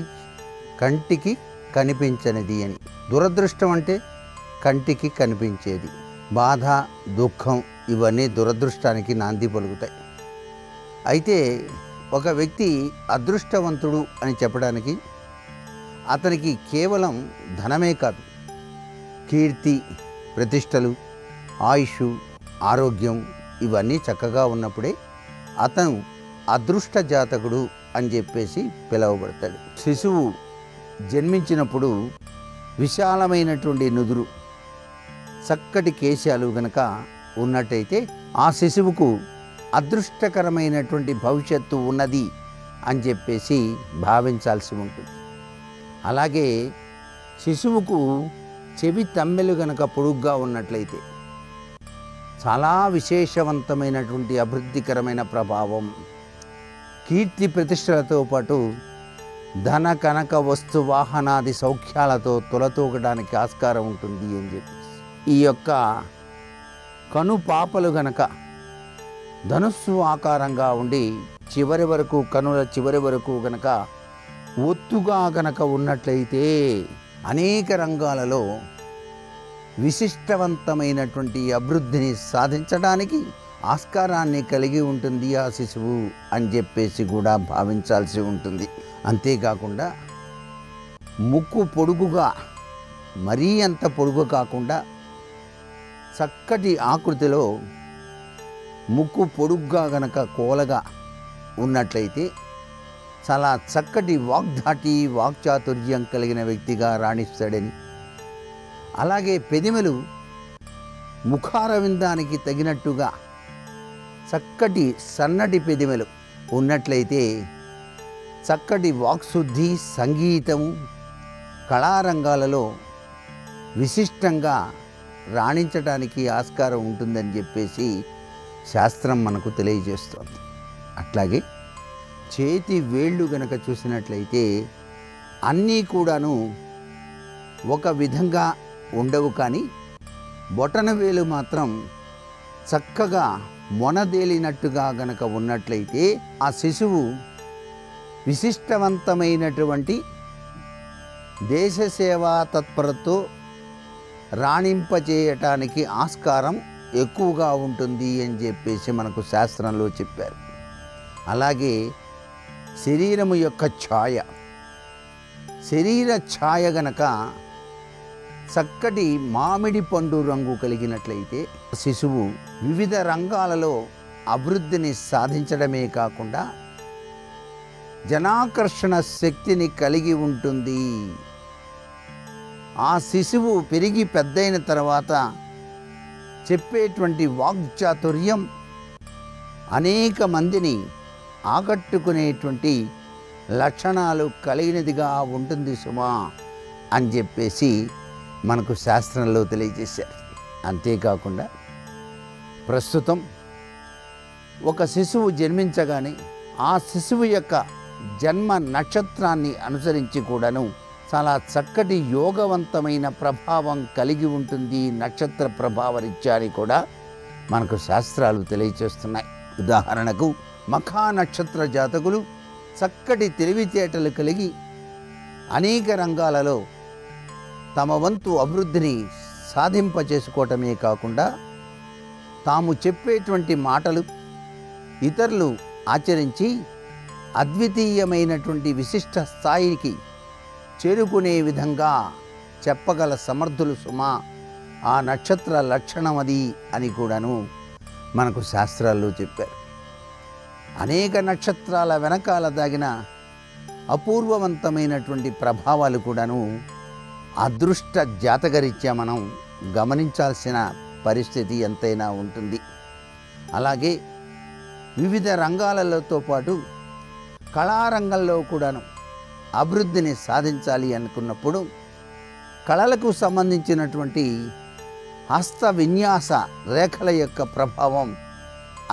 కంటికి కనిపించనిది అని. దురదృష్టం అంటే కంటికి కనిపించేది. బాధ, దుఃఖం ఇవన్నీ దురదృష్టానికి నాంది పలుకుతాయి. అయితే ఒక వ్యక్తి అదృష్టవంతుడు అని చెప్పడానికి అతనికి కేవలం ధనమే కాదు, కీర్తి, ప్రతిష్టలు, ఆయుష్, ఆరోగ్యం ఇవన్నీ చక్కగా ఉన్నప్పుడే అతను అదృష్ట జాతకుడు అని చెప్పేసి పిలువబడతాడు. శిశువు జన్మించినప్పుడు విశాలమైనటువంటి నుదురు, చక్కటి కేశాలు గనక ఉన్నట్టయితే ఆ శిశువుకు అదృష్టకరమైనటువంటి భవిష్యత్తు ఉన్నది అని చెప్పేసి భావించాల్సి ఉంటుంది. అలాగే శిశువుకు చెవి తమ్మెలు గనక పొడుగ్గా ఉన్నట్లయితే చాలా విశేషవంతమైనటువంటి అభివృద్ధికరమైన ప్రభావం, కీర్తి ప్రతిష్టలతో పాటు ధన కనక వస్తు వాహనాది సౌఖ్యాలతో తొలతూగడానికి ఆస్కారం ఉంటుంది అని చెప్పి, ఈ యొక్క కనుపాపలు గనక ధనుస్సు ఆకారంగా ఉండి చివరి వరకు, కనుల చివరి వరకు గనక ఒత్తుగా గనక ఉన్నట్లయితే అనేక రంగాలలో విశిష్టవంతమైనటువంటి అభివృద్ధిని సాధించడానికి ఆస్కారాన్ని కలిగి ఉంటుంది ఆ శిశువు అని చెప్పేసి కూడా భావించాల్సి ఉంటుంది. అంతేకాకుండా ముక్కు పొడుగుగా, మరీ అంత పొడుగు కాకుండా చక్కటి ఆకృతిలో ముక్కు పొడుగ్గా గనక కోలగా ఉన్నట్లయితే చాలా చక్కటి వాగ్ధాటి, వాక్చాతుర్యం కలిగిన వ్యక్తిగా రాణిస్తాడని, అలాగే పెదిమలు ముఖారవిందానికి తగినట్టుగా చక్కటి సన్నటి పెదిమలు ఉన్నట్లయితే చక్కటి వాక్శుద్ధి, సంగీతము, కళారంగాలలో విశిష్టంగా రాణించడానికి ఆస్కారం ఉంటుందని చెప్పేసి శాస్త్రం మనకు తెలియజేస్తోంది. అట్లాగే చేతి వేళ్ళు గనక చూసినట్లయితే అన్నీ కూడాను ఒక విధంగా ఉండవు, కానీ బొటన వేలు మాత్రం చక్కగా మొనదేలినట్టుగా గనక ఉన్నట్లయితే ఆ శిశువు విశిష్టవంతమైనటువంటి దేశ సేవా తత్పరతో రాణింపచేయటానికి ఆస్కారం ఎక్కువగా ఉంటుంది అని చెప్పేసి మనకు శాస్త్రంలో చెప్పారు. అలాగే శరీరము యొక్క ఛాయ, శరీర ఛాయ గనక చక్కటి మామిడి పండు రంగు కలిగినట్లయితే శిశువు వివిధ రంగాలలో అభివృద్ధిని సాధించడమే కాకుండా జనాకర్షణ శక్తిని కలిగి ఉంటుంది. ఆ శిశువు పెరిగి పెద్దయిన తర్వాత చెప్పేటువంటి వాగ్చాతుర్యం అనేక మందిని ఆకట్టుకునేటువంటి లక్షణాలు కలిగినదిగా ఉంటుంది సుమా అని చెప్పేసి మనకు శాస్త్రంలో తెలియజేశారు. అంతేకాకుండా ప్రస్తుతం ఒక శిశువు జన్మించగానే ఆ శిశువు యొక్క జన్మ నక్షత్రాన్ని అనుసరించి కూడాను చాలా చక్కటి యోగవంతమైన ప్రభావం కలిగి ఉంటుంది నక్షత్ర ప్రభావరీత్యా అని కూడా మనకు శాస్త్రాలు తెలియజేస్తున్నాయి. ఉదాహరణకు మఖా నక్షత్ర జాతకులు చక్కటి తెలివితేటలు కలిగి అనేక రంగాలలో తమ వంతు అభివృద్ధిని సాధింపచేసుకోవటమే కాకుండా తాము చెప్పేటువంటి మాటలు ఇతరులు ఆచరించి అద్వితీయమైనటువంటి విశిష్ట స్థాయికి చేరుకునే విధంగా చెప్పగల సమర్థులు సుమా ఆ నక్షత్ర లక్షణం అది అని కూడాను మనకు శాస్త్రాల్లో చెప్పారు. అనేక నక్షత్రాల వెనకాల దాగిన అపూర్వవంతమైనటువంటి ప్రభావాలు కూడాను అదృష్ట జాతకరీత్యా మనం గమనించాల్సిన పరిస్థితి ఎంతైనా ఉంటుంది. అలాగే వివిధ రంగాలతో పాటు కళారంగంలో కూడాను అభివృద్ధిని సాధించాలి అనుకున్నప్పుడు కళలకు సంబంధించినటువంటి హస్త విన్యాస రేఖల యొక్క ప్రభావం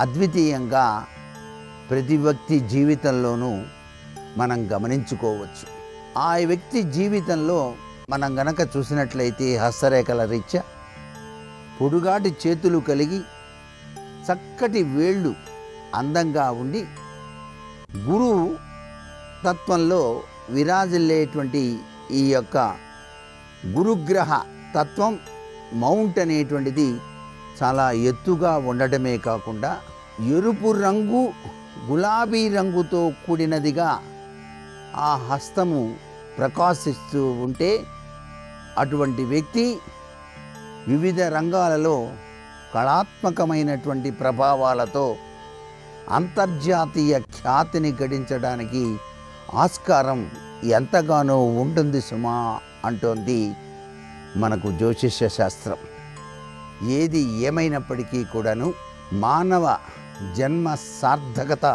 అద్వితీయంగా ప్రతి వ్యక్తి జీవితంలోనూ మనం గమనించుకోవచ్చు. ఆ వ్యక్తి జీవితంలో మనం గనక చూసినట్లయితే హస్తరేఖల రీత్యా పొడుగాటి చేతులు కలిగి చక్కటి వేళ్ళు అందంగా ఉండి గురువు తత్వంలో విరాజిల్లేటువంటి ఈ యొక్క గురుగ్రహ తత్వం మౌంట్ అనేటువంటిది చాలా ఎత్తుగా ఉండటమే కాకుండా ఎరుపు రంగు గులాబీ రంగుతో కూడినదిగా ఆ హస్తము ప్రకాశిస్తూ ఉంటే అటువంటి వ్యక్తి వివిధ రంగాలలో కళాత్మకమైనటువంటి ప్రభావాలతో అంతర్జాతీయ ఖ్యాతిని గడించడానికి ఆస్కారం ఎంతగానో ఉంటుంది సుమా అంటోంది మనకు జ్యోతిష్య శాస్త్రం. ఏది ఏమైనప్పటికీ కూడాను మానవ జన్మ సార్థకత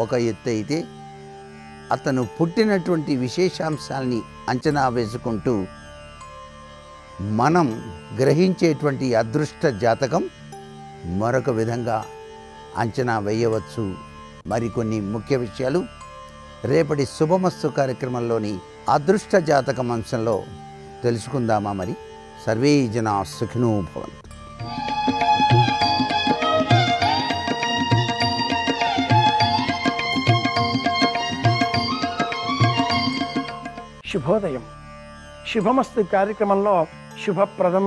ఒక ఎత్తు అయితే అతను పుట్టినటువంటి విశేషాంశాల్ని అంచనా వేసుకుంటూ మనం గ్రహించేటువంటి అదృష్ట జాతకం మరొక విధంగా అంచనా వేయవచ్చు. మరికొన్ని ముఖ్య విషయాలు రేపటి శుభమస్తు కార్యక్రమంలోని అదృష్ట జాతకం అంశంలో తెలుసుకుందామా? మరి సర్వే జనా సుఖినో భవంతు. శుభోదయం. శుభమస్తు కార్యక్రమంలో శుభప్రదం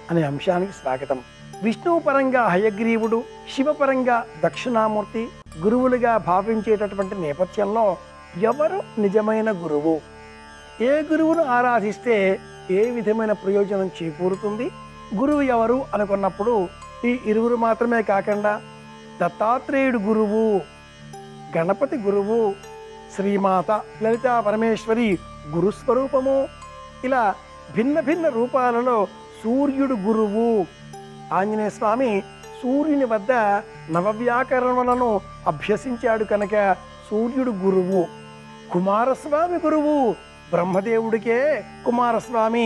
అనే అంశానికి స్వాగతం. విష్ణువు పరంగా హయగ్రీవుడు, శివపరంగా దక్షిణామూర్తి గురువులుగా భావించేటటువంటి నేపథ్యంలో ఎవరు నిజమైన గురువు, ఏ గురువును ఆరాధిస్తే ఏ విధమైన ప్రయోజనం చేకూరుతుంది, గురువు ఎవరు అనుకున్నప్పుడు ఈ ఇరువురు మాత్రమే కాకుండా దత్తాత్రేయుడు గురువు, గణపతి గురువు, శ్రీమాత లలితా పరమేశ్వరి గురుస్వరూపము, ఇలా భిన్న భిన్న రూపాలలో సూర్యుడు గురువు. ఆంజనేయ స్వామి సూర్యుని వద్ద నవవ్యాకరణలను అభ్యసించాడు కనుక సూర్యుడు గురువు. కుమారస్వామి గురువు, బ్రహ్మదేవుడికే కుమారస్వామి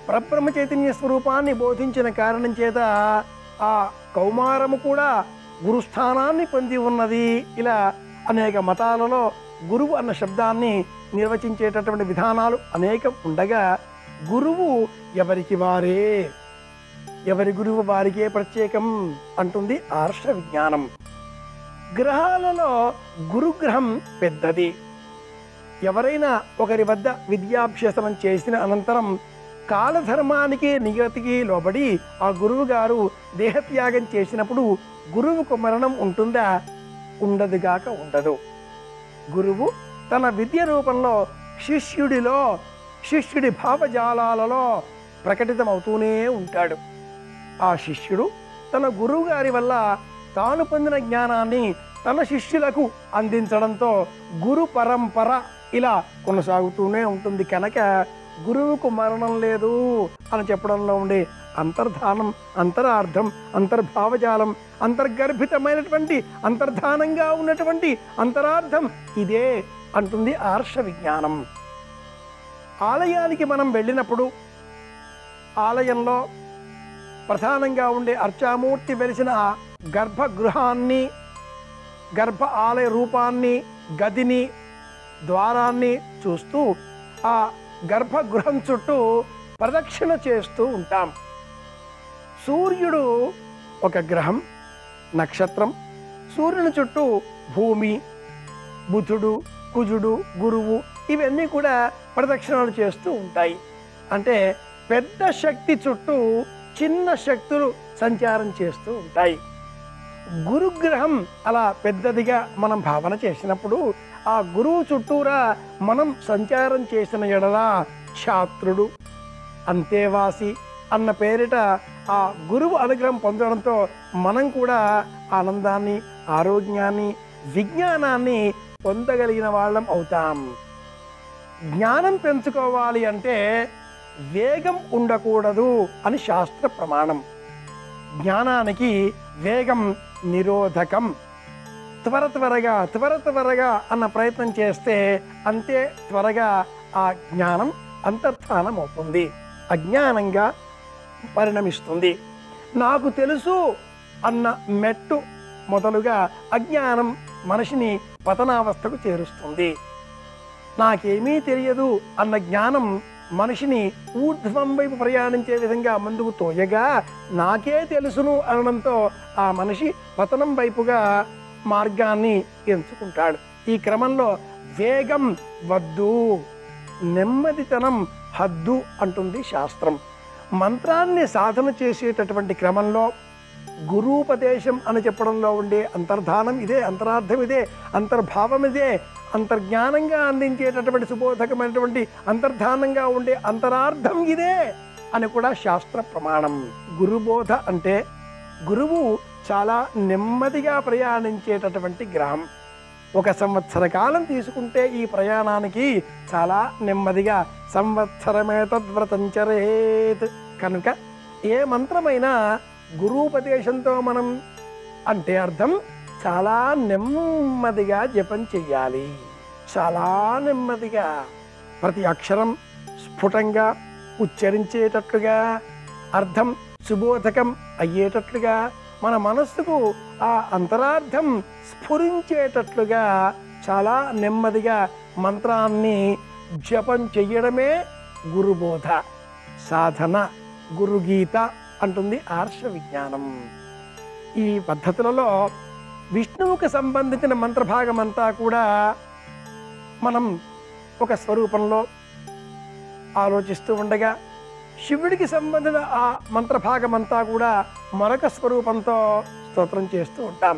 పరబ్రహ్మ చైతన్య స్వరూపాన్ని బోధించిన కారణం చేత ఆ కౌమారము కూడా గురుస్థానాన్ని పొంది ఉన్నది. ఇలా అనేక మతాలలో గురువు అన్న శబ్దాన్ని నిర్వచించేటటువంటి విధానాలు అనేకం ఉండగా గురువు ఎవరికి వారే, ఎవరి గురువు వారికే ప్రత్యేకం అంటుంది ఆర్ష విజ్ఞానం. గ్రహాలలో గురుగ్రహం పెద్దది. ఎవరైనా ఒకరి వద్ద విద్యాభ్యసనం చేసిన అనంతరం కాలధర్మానికి నియతికి లోబడి ఆ గురువు గారు దేహత్యాగం చేసినప్పుడు గురువుకు మరణం ఉంటుందా? ఉండదుగాక ఉండదు. గురువు తన విద్య రూపంలో శిష్యుడిలో, శిష్యుడి భావజాలాలలో ప్రకటితమవుతూనే ఉంటాడు. ఆ శిష్యుడు తన గురువు గారి వల్ల తాను పొందిన జ్ఞానాన్ని తన శిష్యులకు అందించడంతో గురు పరంపర ఇలా కొనసాగుతూనే ఉంటుంది. కనుక గురువుకు మరణం లేదు అని చెప్పడంలో ఉండే అంతర్ధానం, అంతరార్థం, అంతర్భావజాలం, అంతర్గర్భితమైనటువంటి అంతర్ధానంగా ఉన్నటువంటి అంతరార్థం ఇదే అంటుంది ఆర్ష విజ్ఞానం. ఆలయానికి మనం వెళ్ళినప్పుడు ఆలయంలో ప్రధానంగా ఉండే అర్చామూర్తి వెలిసిన గర్భగృహాన్ని, గర్భ ఆలయ రూపాన్ని, గదిని, ద్వారాన్ని చూస్తూ ఆ గర్భగృహం చుట్టూ ప్రదక్షిణ చేస్తూ ఉంటాం. సూర్యుడు ఒక గ్రహం, నక్షత్రం. సూర్యుని చుట్టూ భూమి, బుధుడు, కుజుడు, గురువు ఇవన్నీ కూడా ప్రదక్షిణలు చేస్తూ ఉంటాయి. అంటే పెద్ద శక్తి చుట్టూ చిన్న శక్తులు సంచారం చేస్తూ ఉంటాయి. గురుగ్రహం అలా పెద్దదిగా మనం భావన చేసినప్పుడు ఆ గురువు చుట్టూరా మనం సంచారం చేసిన ఎడల ఛాత్రుడు, అంతేవాసి అన్న పేరిట ఆ గురువు అనుగ్రహం పొందడంతో మనం కూడా ఆనందాన్ని, ఆరోగ్యాన్ని, విజ్ఞానాన్ని పొందగలిగిన వాళ్ళం అవుతాం. జ్ఞానం పెంచుకోవాలి అంటే వేగం ఉండకూడదు అని శాస్త్ర ప్రమాణం. జ్ఞానానికి వేగం నిరోధకం. త్వరగా అన్న ప్రయత్నం చేస్తే అంతే త్వరగా ఆ జ్ఞానం అంతర్ధానం అవుతుంది, అజ్ఞానంగా పరిణమిస్తుంది. నాకు తెలుసు అన్న మెట్టు మొదలుగా అజ్ఞానం మనిషిని పతనావస్థకు చేరుస్తుంది. నాకేమీ తెలియదు అన్న జ్ఞానం మనిషిని ఊర్ధ్వం వైపు ప్రయాణించే విధంగా ముందుకు తోయగా నాకే తెలుసును అనడంతో ఆ మనిషి పతనం వైపుగా మార్గాన్ని ఎంచుకుంటాడు. ఈ క్రమంలో వేగం వద్దు, నెమ్మదితనం హద్దు అంటుంది శాస్త్రం. మంత్రాన్ని సాధన చేసేటటువంటి క్రమంలో గురూపదేశం అని చెప్పడంలో ఉండే అంతర్ధానం ఇదే, అంతరార్థం ఇదే, అంతర్భావం ఇదే, అంతర్జ్ఞానంగా అందించేటటువంటి సుబోధకమైనటువంటి అంతర్ధానంగా ఉండే అంతరార్థం ఇదే అని కూడా శాస్త్ర ప్రమాణం. గురుబోధ అంటే గురువు చాలా నెమ్మదిగా ప్రయాణించేటటువంటి గ్రహం. 1 సంవత్సర కాలం తీసుకుంటే ఈ ప్రయాణానికి చాలా నెమ్మదిగా సంవత్సరమే తద్వ్రతంచరేత్. కనుక ఏ మంత్రమైనా గురూపదేశంతో మనం అంటే అర్థం చాలా నెమ్మదిగా జపం చెయ్యాలి. చాలా నెమ్మదిగా ప్రతి అక్షరం స్ఫుటంగా ఉచ్చరించేటట్లుగా, అర్థం సుబోధకం అయ్యేటట్లుగా, మన మనస్సుకు ఆ అంతరార్థం స్ఫురించేటట్లుగా చాలా నెమ్మదిగా మంత్రాన్ని జపం చెయ్యడమే గురుబోధ సాధన. గురుగీత అంటుంది ఆర్ష విజ్ఞానం. ఈ పద్ధతులలో విష్ణువుకు సంబంధించిన మంత్రభాగం అంతా కూడా మనం ఒక స్వరూపంలో ఆలోచిస్తూ ఉండగా, శివుడికి సంబంధించిన ఆ మంత్రభాగం అంతా కూడా మరొక స్వరూపంతో స్తోత్రం చేస్తూ ఉంటాం.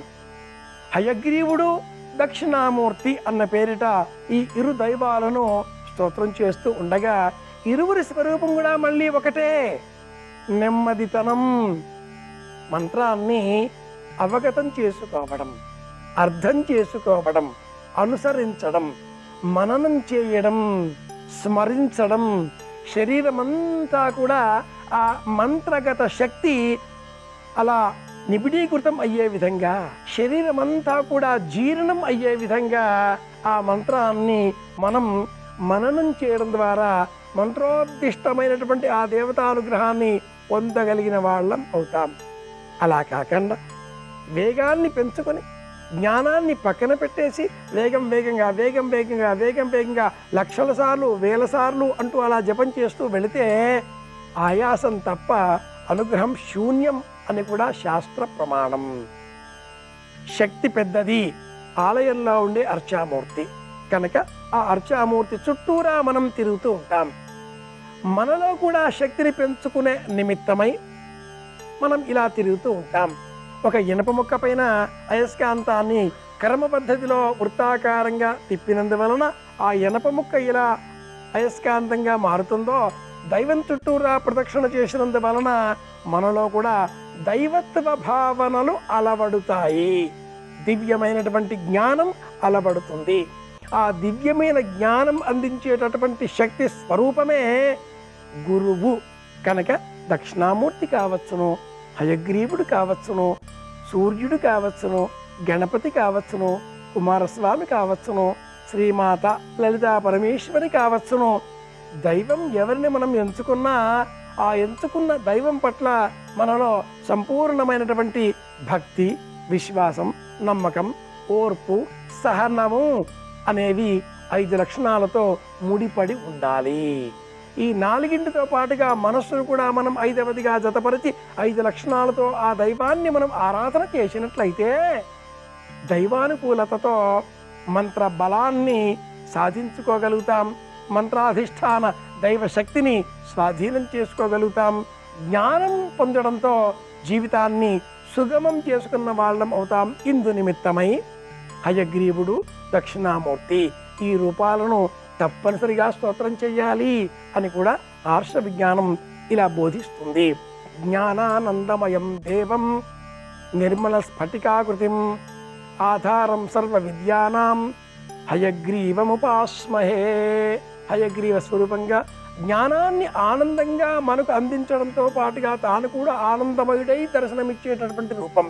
హయగ్రీవుడు, దక్షిణామూర్తి అన్న పేరిట ఈ ఇరు దైవాలను స్తోత్రం చేస్తూ ఉండగా, ఇరువురి స్వరూపం కూడా మళ్ళీ ఒకటే. నెమ్మదితనం, మంత్రాన్ని అవగతం చేసుకోవడం, అర్థం చేసుకోవడం, అనుసరించడం, మననం చేయడం, స్మరించడం, శరీరమంతా కూడా ఆ మంత్రగత శక్తి అలా నిబిడీకృతం అయ్యే విధంగా, శరీరమంతా కూడా జీర్ణం అయ్యే విధంగా ఆ మంత్రాన్ని మనం మననం చేయడం ద్వారా మంత్రోద్దిష్టమైనటువంటి ఆ దేవతానుగ్రహాన్ని పొందగలిగిన వాళ్ళం అవుతాం. అలా కాకుండా వేగాన్ని పెంచుకొని జ్ఞానాన్ని పక్కన పెట్టేసి వేగంగా లక్షల సార్లు, వేల సార్లు అంటూ అలా జపం చేస్తూ వెళితే ఆయాసం తప్ప అనుగ్రహం శూన్యం అని కూడా శాస్త్ర ప్రమాణం. శక్తి పెద్దది, ఆలయంలో ఉండే అర్చామూర్తి కనుక ఆ అర్చామూర్తి చుట్టూరా మనం తిరుగుతూ ఉంటాం. మనలో కూడా శక్తిని పెంచుకునే నిమిత్తమై మనం ఇలా తిరుగుతూ ఉంటాం. ఒక ఇనప ముక్క పైన అయస్కాంతాన్ని క్రమ పద్ధతిలో వృత్తాకారంగా తిప్పినందువలన ఆ ఇనప ముక్క ఇలా అయస్కాంతంగా మారుతుందో, దైవం చుట్టూరా ప్రదక్షిణ చేసినందువలన మనలో కూడా దైవత్వ భావనలు అలవడుతాయి. దివ్యమైనటువంటి జ్ఞానం అలవడుతుంది. ఆ దివ్యమైన జ్ఞానం అందించేటటువంటి శక్తి స్వరూపమే గురువు. కనుక దక్షిణామూర్తి కావచ్చును, హయగ్రీవుడు కావచ్చును, సూర్యుడు కావచ్చును, గణపతి కావచ్చును, కుమారస్వామి కావచ్చును, శ్రీమాత లలితా పరమేశ్వరి కావచ్చును. దైవం ఎవరిని మనం ఎంచుకున్నా ఆ ఎంచుకున్న దైవం పట్ల మనలో సంపూర్ణమైనటువంటి భక్తి, విశ్వాసం, నమ్మకం, ఓర్పు, సహనము అనేవి 5 లక్షణాలతో ముడిపడి ఉండాలి. ఈ 4తో పాటుగా మనస్సును కూడా మనం 5వదిగా జతపరిచి 5 లక్షణాలతో ఆ దైవాన్ని మనం ఆరాధన చేసినట్లయితే దైవానుకూలతతో మంత్ర బలాన్ని సాధించుకోగలుగుతాం. మంత్రాధిష్టాన దైవ శక్తిని స్వాధీనం చేసుకోగలుగుతాం. జ్ఞానం పొందడంతో జీవితాన్ని సుగమం చేసుకున్న వాళ్ళం అవుతాం. ఇందు నిమిత్తమై హయగ్రీవుడు, దక్షిణామూర్తి ఈ రూపాలను తప్పనిసరిగా స్తోత్రం చెయ్యాలి అని కూడా ఆర్ష విజ్ఞానం ఇలా బోధిస్తుంది. జ్ఞానానందమయం దేవం నిర్మల స్ఫటికాకృతిం ఆధారం సర్వ విద్యానాం హయగ్రీవముపాస్మహే. హయగ్రీవ స్వరూపంగా జ్ఞానాన్ని ఆనందంగా మనకు అందించడంతో పాటుగా తాను కూడా ఆనందమయుడై దర్శనమిచ్చేటటువంటి రూపం.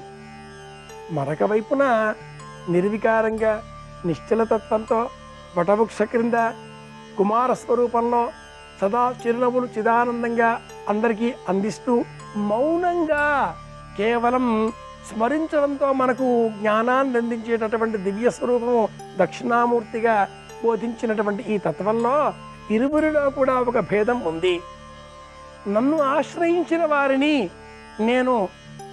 మరొక వైపున నిర్వికారంగా నిశ్చలతత్వంతో వటవృక్ష క్రింద కుమార స్వరూపంలో సదా చిరునవ్వులు చిదానందంగా అందరికీ అందిస్తూ మౌనంగా కేవలం స్మరించడంతో మనకు జ్ఞానాన్ని అందించేటటువంటి దివ్య స్వరూపము దక్షిణామూర్తిగా బోధించినటువంటి ఈ తత్వంలో ఇరువురిలో కూడా ఒక భేదం ఉంది. నన్ను ఆశ్రయించిన వారిని నేను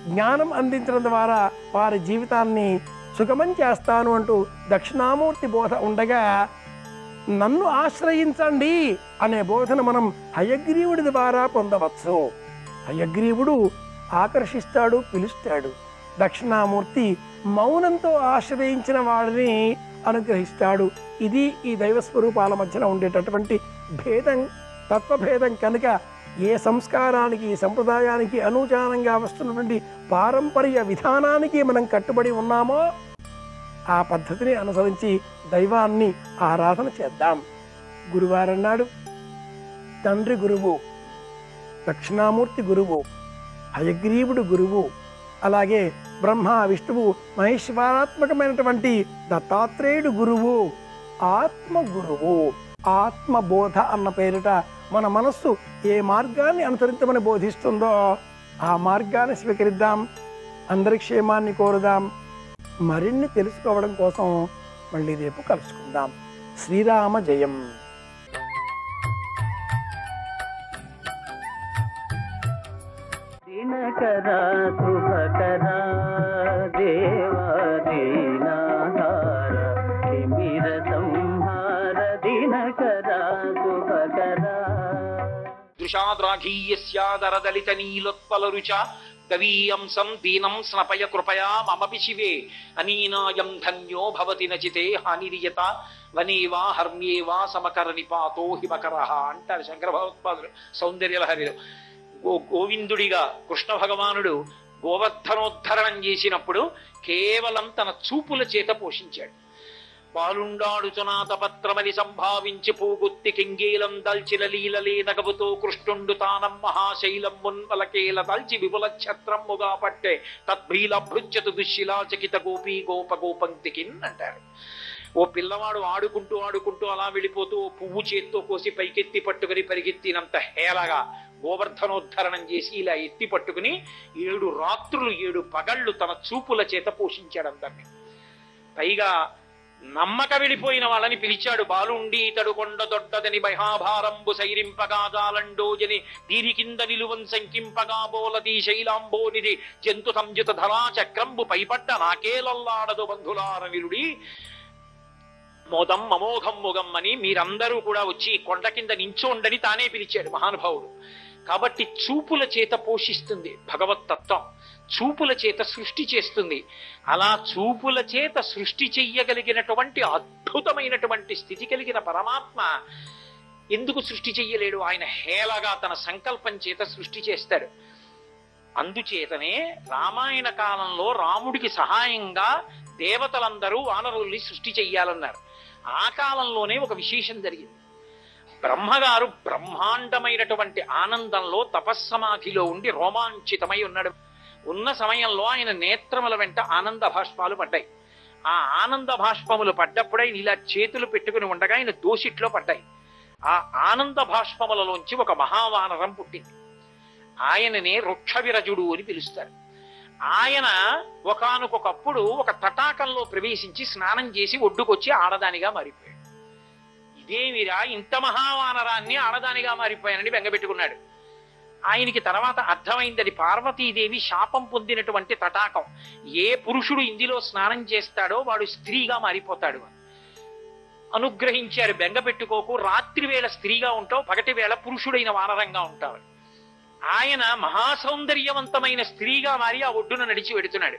జ్ఞానం అందించడం ద్వారా వారి జీవితాన్ని సుగమం చేస్తాను అంటూ దక్షిణామూర్తి బోధ ఉండగా, నన్ను ఆశ్రయించండి అనే బోధన మనం హయగ్రీవుడి ద్వారా పొందవచ్చు. హయగ్రీవుడు ఆకర్షిస్తాడు, పిలుస్తాడు. దక్షిణామూర్తి మౌనంతో ఆశ్రయించిన వాడిని అనుగ్రహిస్తాడు. ఇది ఈ దైవ స్వరూపాల మధ్యన ఉండేటటువంటి భేదం, తత్వభేదం. కనుక ఏ సంస్కారానికి, సంప్రదాయానికి అనుచారంగా వస్తున్నటువంటి పారంపర్య విధానానికి మనం కట్టుబడి ఉన్నామో ఆ పద్ధతిని అనుసరించి దైవాన్ని ఆరాధన చేద్దాం. గురువారన్నాడు, తండ్రి గురువు, దక్షిణామూర్తి గురువు, హయగ్రీవుడు గురువు, అలాగే బ్రహ్మ విష్ణువు మహేశ్వరాత్మకమైనటువంటి దత్తాత్రేయుడు గురువు, ఆత్మ గురువు. ఆత్మబోధ అన్న పేరిట మన మనస్సు ఏ మార్గాన్ని అనుసరించమని బోధిస్తుందో ఆ మార్గాన్ని స్వీకరిద్దాం. అందరి క్షేమాన్ని కోరుదాం. మరిన్ని తెలుసుకోవడం కోసం మళ్ళీ రేపు కలుసుకుందాం. శ్రీరామ జయం. దినకరా శుభకరా దేవా దీనాధార తిమిర సంహార దినకరా శుభకరా దృశాద్రాఘీయస్యాదరదలిత నీలోత్పలరుచ గవీయంసం దీనం స్నపయ కృపయా మమపి శివే అనీనాయం ధన్యో భవతి నచితే హానిరియత వనేవా హర్మ్యేవా సమకర నిపాతో హిమకర అంటారు శంకర భగవత్పాదులు సౌందర్యలహరిలో. గోవిందుడిగా కృష్ణ భగవానుడు గోవర్ధనోద్ధరణం చేసినప్పుడు కేవలం తన చూపుల చేత పోషించాడు. పాలుండాడుచునాత పత్రమని సంభావించి పూగుత్తి కింగేలం దల్చిన లీలలే నగవుతో కృష్ణుండు తానం మహాశైలం మున్వలకేల దల్చి విపుల ఛత్రమ్ముగా పట్టే తద్భీలభృత్యతు దుశ్శిలాచకిత గోపీ గోప గోపంక్తికిన్ అంటారు. ఓ పిల్లవాడు ఆడుకుంటూ ఆడుకుంటూ అలా వెళ్ళిపోతూ ఓ పువ్వు చేత్తో కోసి పైకెత్తి పట్టుకుని పరిగెత్తినంత హేళగా గోవర్ధనోద్ధరణం చేసి ఇలా ఎత్తి పట్టుకుని 7 రాత్రులు 7 పగళ్ళు తన చూపుల చేత పోషించాడు అందరినీ. పైగా నమ్మక వెళ్ళిపోయిన వాళ్ళని పిలిచాడు. బాలుండి ఇతడు కొండ దొడ్డదని మహాభారంబు సైరింపగా జాలండోజని దీని కింద నిలువన్ సంకింపగా బోలది శైలాంబోనిది జంతు సంయుత ధరా చక్రంబు పైపడ్డ నాకేలల్లాడదు బంధులార నిలుడి మోదం అమోఘం మొగం అని మీరందరూ కూడా వచ్చి కొండ కింద నించోండని తానే పిలిచాడు మహానుభావుడు. కాబట్టి చూపుల చేత పోషిస్తుంది భగవత్తత్వం, చూపుల చేత సృష్టి చేస్తుంది. అలా చూపుల చేత సృష్టి చెయ్యగలిగినటువంటి అద్భుతమైనటువంటి స్థితి కలిగిన పరమాత్మ ఎందుకు సృష్టి చెయ్యలేడు? ఆయన హేళగా తన సంకల్పం చేత సృష్టి చేస్తాడు. అందుచేతనే రామాయణ కాలంలో రాముడికి సహాయంగా దేవతలందరూ వానరుల్ని సృష్టి చెయ్యాలన్నారు. ఆ కాలంలోనే ఒక విశేషం జరిగింది. బ్రహ్మగారు బ్రహ్మాండమైనటువంటి ఆనందంలో తపస్సమాధిలో ఉండి రోమాంచితమై ఉన్నాడు. ఉన్న సమయంలో ఆయన నేత్రముల వెంట ఆనంద భాష్పాలు పడ్డాయి. ఆ ఆనంద భాష్పములు పడ్డప్పుడు ఆయన ఇలా చేతులు పెట్టుకుని ఉండగా ఆయన దోసిట్లో పడ్డాయి. ఆ ఆనంద భాష్పములలోంచి ఒక మహావానరం పుట్టింది. ఆయననే వృక్షవిరజుడు అని పిలుస్తారు. ఆయన ఒకానొకప్పుడు ఒక తటాకంలో ప్రవేశించి స్నానం చేసి ఒడ్డుకొచ్చి ఆడదానిగా మారిపోయాడు. ఇదేమిరా ఇంత మహావానరాన్ని ఆడదానిగా మారిపోయానని బెంగపెట్టుకున్నాడు. ఆయనకి తర్వాత అర్థమైంది అది పార్వతీదేవి శాపం పొందినటువంటి తటాకం. ఏ పురుషుడు ఇందులో స్నానం చేస్తాడో వాడు స్త్రీగా మారిపోతాడు. అనుగ్రహించారు, బెంగపెట్టుకోకు, రాత్రి వేళ స్త్రీగా ఉంటావు, పగటి వేళ పురుషుడైన వానరంగా ఉంటావు. ఆయన మహాసౌందర్యవంతమైన స్త్రీగా మారి ఆ ఒడ్డున నడిచి వెడుతున్నాడు.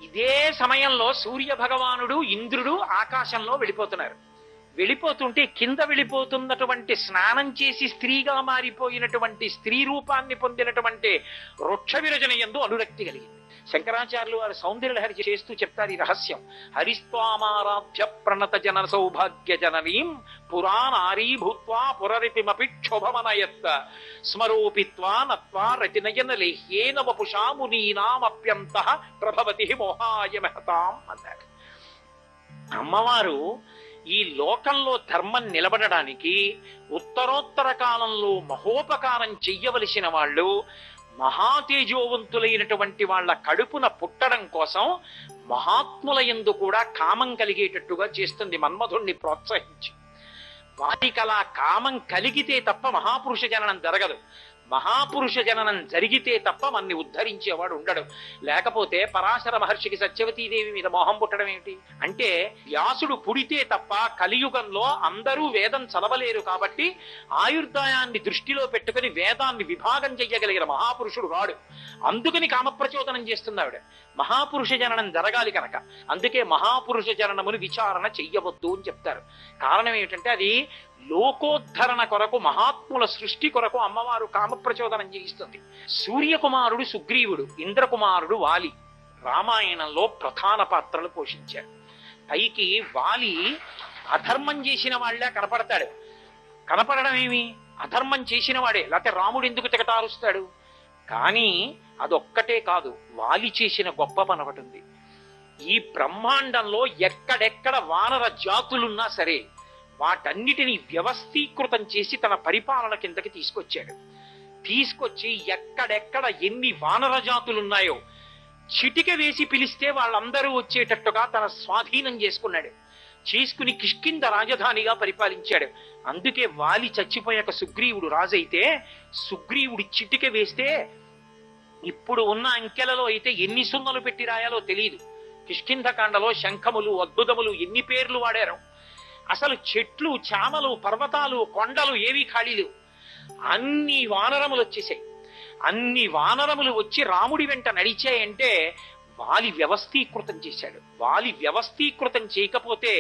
ఇదే సమయంలో సూర్య భగవానుడు ఇంద్రుడు ఆకాశంలో వెళ్ళిపోతున్నారు. వెళ్ళిపోతుంటే కింద వెళ్ళిపోతున్నటువంటి స్నానం చేసి స్త్రీగా మారిపోయినటువంటి స్త్రీ రూపాన్ని పొందినటువంటి వృక్షవిరజన యందు అనురక్తి కలిగింది. శంకరాచార్యులు వారు సౌందర్యలహరి చేస్తూ చెప్తారు ఈ రహస్యం. హరిస్వామారాధ్య ప్రణత జన సౌభాగ్య జననీం పురాణారీ భూత్వా పురరిపిమపి క్షోభమనయత్ స్మరోపిత్వా నత్వా రతినయన లేహ్యేన వపుషా మునీనామప్యంతః ప్రభవతి మోహాయ మహతాం అన్నారు. అమ్మవారు ఈ లోకంలో ధర్మం నిలబడడానికి ఉత్తరోత్తర కాలంలో మహోపకారం చెయ్యవలసిన వాళ్ళు మహాతేజోవంతులైనటువంటి వాళ్ళ కడుపున పుట్టడం కోసం మహాత్ముల యందు కూడా కామం కలిగేటట్టుగా చేస్తుంది మన్మధుణ్ణి ప్రోత్సహించి. వారికి అలా కామం కలిగితే తప్ప మహాపురుష జననం జరగదు. మహాపురుష జననం జరిగితే తప్ప మన్ని ఉద్ధరించేవాడు ఉండడు. లేకపోతే పరాశర మహర్షికి సత్యవతీదేవి మీద మోహం పుట్టడం ఏమిటి అంటే, వ్యాసుడు పుడితే తప్ప కలియుగంలో అందరూ వేదం చదవలేరు కాబట్టి ఆయుర్దాయాన్ని దృష్టిలో పెట్టుకుని వేదాన్ని విభాగం చెయ్యగలిగిన మహాపురుషుడు రాడు. అందుకని కామప్రచోదనం చేస్తుంది ఆవిడ. మహాపురుష జననం జరగాలి కనుక. అందుకే మహాపురుష జననమును విచారణ చెయ్యవద్దు అని చెప్తారు. కారణం ఏమిటంటే అది లోకోద్ధరణ కొరకు, మహాత్ముల సృష్టి కొరకు అమ్మవారు కామప్రచోదనం చేయిస్తుంది. సూర్యకుమారుడు సుగ్రీవుడు, ఇంద్రకుమారుడు వాలి రామాయణంలో ప్రధాన పాత్రలు పోషించారు. పైకి వాలి అధర్మం చేసిన వాళ్ళే కనపడతాడు. కనపడడం ఏమి, అధర్మం చేసిన వాడే. లేకపోతే రాముడు ఎందుకు తెగటారుస్తాడు? కానీ అదొక్కటే కాదు, వాలి చేసిన గొప్ప పని ఒకటి ఉంది. ఈ బ్రహ్మాండంలో ఎక్కడెక్కడ వానర జాతులున్నా సరే వాటన్నిటినీ వ్యవస్థీకృతం చేసి తన పరిపాలన కిందకి తీసుకొచ్చి ఎక్కడెక్కడ ఎన్ని వానర జాతులున్నాయో చిటిక వేసి పిలిస్తే వాళ్ళందరూ వచ్చేటట్టుగా తన స్వాధీనం చేసుకుని కిష్కింద రాజధానిగా పరిపాలించాడు. అందుకే వాలి చచ్చిపోయాక సుగ్రీవుడు రాజైతే సుగ్రీవుడి చిటిక వేస్తే ఇప్పుడు ఉన్న అంకెలలో అయితే ఎన్ని సున్నలు పెట్టి రాయాలో తెలియదు. కిష్కింధకాండలో శంఖములు, అద్భుతములు ఎన్ని పేర్లు వాడారు. అసలు చెట్లు, చామలు, పర్వతాలు, కొండలు ఏవి ఖాళీలు. అన్ని వానరములు వచ్చేసాయి. అన్ని వానరములు వచ్చి రాముడి వెంట నడిచాయంటే వాలి వ్యవస్థీకృతం చేశాడు. వాలి వ్యవస్థీకృతం చేయకపోతే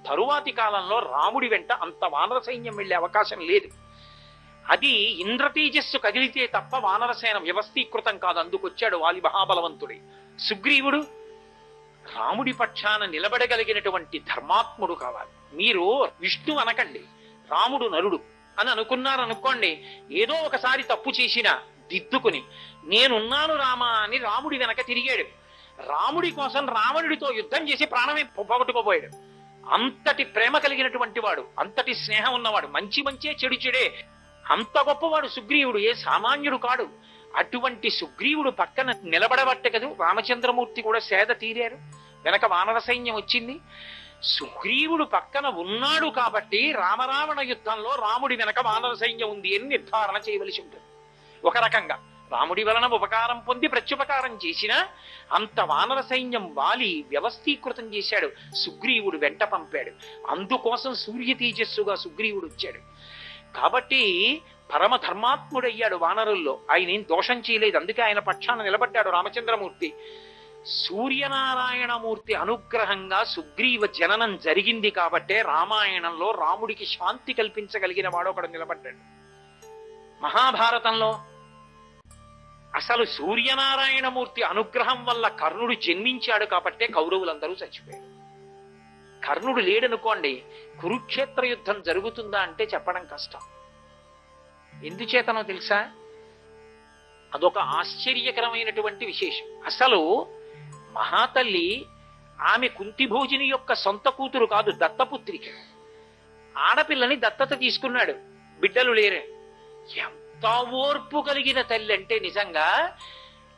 తరువాతి కాలంలో రాముడి వెంట అంత వానర సైన్యం వెళ్లే అవకాశం లేదు. అది ఇంద్రతేజస్సు కదిలితే తప్ప వానరసేన వ్యవస్థీకృతం కాదు. అందుకొచ్చాడు వాలి మహాబలవంతుడి. సుగ్రీవుడు రాముడి పక్షాన నిలబడగలిగినటువంటి ధర్మాత్ముడు కావాలి. మీరు విష్ణు అనకండి, రాముడు నరుడు అని అనుకున్నారనుకోండి, ఏదో ఒకసారి తప్పు చేసినా దిద్దుకుని నేనున్నాను రామా అని రాముడి వెనక తిరిగాడు. రాముడి కోసం రావణుడితో యుద్ధం చేసి ప్రాణమే పోగొట్టుకోబోయాడు. అంతటి ప్రేమ కలిగినటువంటి వాడు, అంతటి స్నేహం ఉన్నవాడు, మంచే చెడే అంత గొప్పవాడు సుగ్రీవుడు. ఏ సామాన్యుడు కాడు. అటువంటి సుగ్రీవుడు పక్కన నిలబడబట్టే కదా రామచంద్రమూర్తి కూడా సేద తీరారు. వెనక వానర సైన్యం వచ్చింది. సుగ్రీవుడు పక్కన ఉన్నాడు కాబట్టి రామరావణ యుద్ధంలో రాముడి వెనక వానర సైన్యం ఉంది అని నిర్ధారణ చేయవలసి ఉంటుంది. ఒక రకంగా రాముడి వలన ఉపకారం పొంది ప్రత్యుపకారం చేసినా అంత వానర సైన్యం వాలి వ్యవస్థీకృతం చేశాడు. సుగ్రీవుడు వెంట పంపాడు. అందుకోసం సూర్య తేజస్సుగా సుగ్రీవుడు వచ్చాడు. కాబట్టి పరమ ధర్మాత్ముడయ్యాడు వానరుల్లో. ఆయన ఏం దోషం చేయలేదు. అందుకే ఆయన పక్షాన నిలబడ్డాడు రామచంద్రమూర్తి. సూర్యనారాయణమూర్తి అనుగ్రహంగా సుగ్రీవ జననం జరిగింది కాబట్టే రామాయణంలో రాముడికి శాంతి కల్పించగలిగిన వాడు ఒకడు నిలబడ్డాడు. మహాభారతంలో అసలు సూర్యనారాయణమూర్తి అనుగ్రహం వల్ల కర్ణుడు జన్మించాడు కాబట్టే కౌరవులందరూ చచ్చిపోయారు. కర్ణుడు లేడనుకోండి, కురుక్షేత్ర యుద్ధం జరుగుతుందా అంటే చెప్పడం కష్టం. ఎందుచేతనో తెలుసా? అదొక ఆశ్చర్యకరమైనటువంటి విశేషం. అసలు మహాతల్లి ఆమె కుంతిభోజిని యొక్క సొంత కూతురు కాదు, దత్తపుత్రిక. ఆడపిల్లని దత్తత తీసుకున్నాడు, బిడ్డలు లేరే. ఎంత ఓర్పు కలిగిన తల్లి అంటే నిజంగా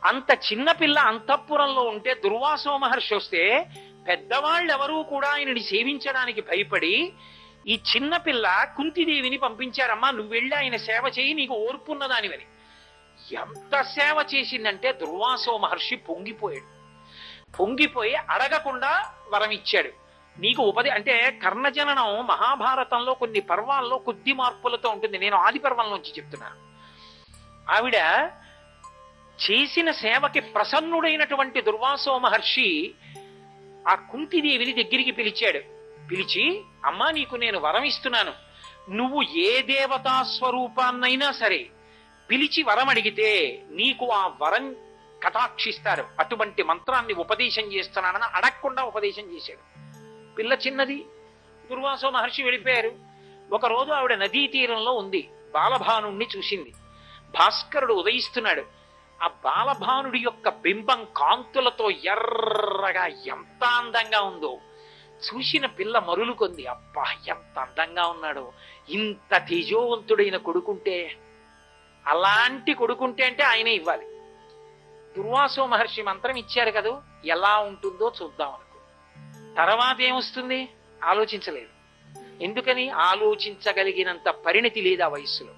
అంత చిన్నపిల్ల అంతఃపురంలో ఉంటే దుర్వాసో మహర్షి వస్తే పెద్దవాళ్ళెవరూ కూడా ఆయనని సేవించడానికి భయపడి ఈ చిన్నపిల్ల కుంతిదేవిని పంపించారమ్మా, నువ్వు వెళ్ళి ఆయన సేవ చేయి, నీకు ఓర్పున్నదానివని. ఎంత సేవ చేసిందంటే దుర్వాసో మహర్షి పొంగిపోయి అడగకుండా వరం ఇచ్చాడు. నీకు అంటే కర్ణజననం మహాభారతంలో కొన్ని పర్వాల్లో కొద్ది మార్పులతో ఉంటుంది. నేను ఆది పర్వం నుంచి చెప్తున్నాను. ఆవిడ చేసిన సేవకి ప్రసన్నుడైనటువంటి దుర్వాసో మహర్షి ఆ కుంతిదేవిని దగ్గరికి పిలిచి అమ్మా, నీకు నేను వరం ఇస్తున్నాను. నువ్వు ఏ దేవతా స్వరూపాన్నైనా సరే పిలిచి వరం అడిగితే నీకు ఆ వరం కటాక్షిస్తారు. అటువంటి మంత్రాన్ని ఉపదేశం చేస్తున్నానని అడగకుండా ఉపదేశం చేశాడు. పిల్ల చిన్నది. దుర్వాసో మహర్షి వెళ్ళిపోయారు. ఒకరోజు ఆవిడ నదీ తీరంలో ఉంది. బాలభానుణ్ణి చూసింది. భాస్కరుడు ఉదయిస్తున్నాడు. ఆ బాలభానుడి యొక్క బింబం కాంతులతో ఎర్రగా ఎంత అందంగా ఉందో చూసిన పిల్ల మరులు కొంది. అబ్బా, ఎంత అందంగా ఉన్నాడో! ఇంత తేజోవంతుడైన కొడుకుంటే, అలాంటి కొడుకుంటే అంటే ఆయనే ఇవ్వాలి. దుర్వాసో మహర్షి మంత్రం ఇచ్చారు కదా, ఎలా ఉంటుందో చూద్దాం అనుకో. తర్వాత ఏమొస్తుంది ఆలోచించలేదు. ఎందుకని? ఆలోచించగలిగినంత పరిణతి లేదు ఆ వయస్సులో.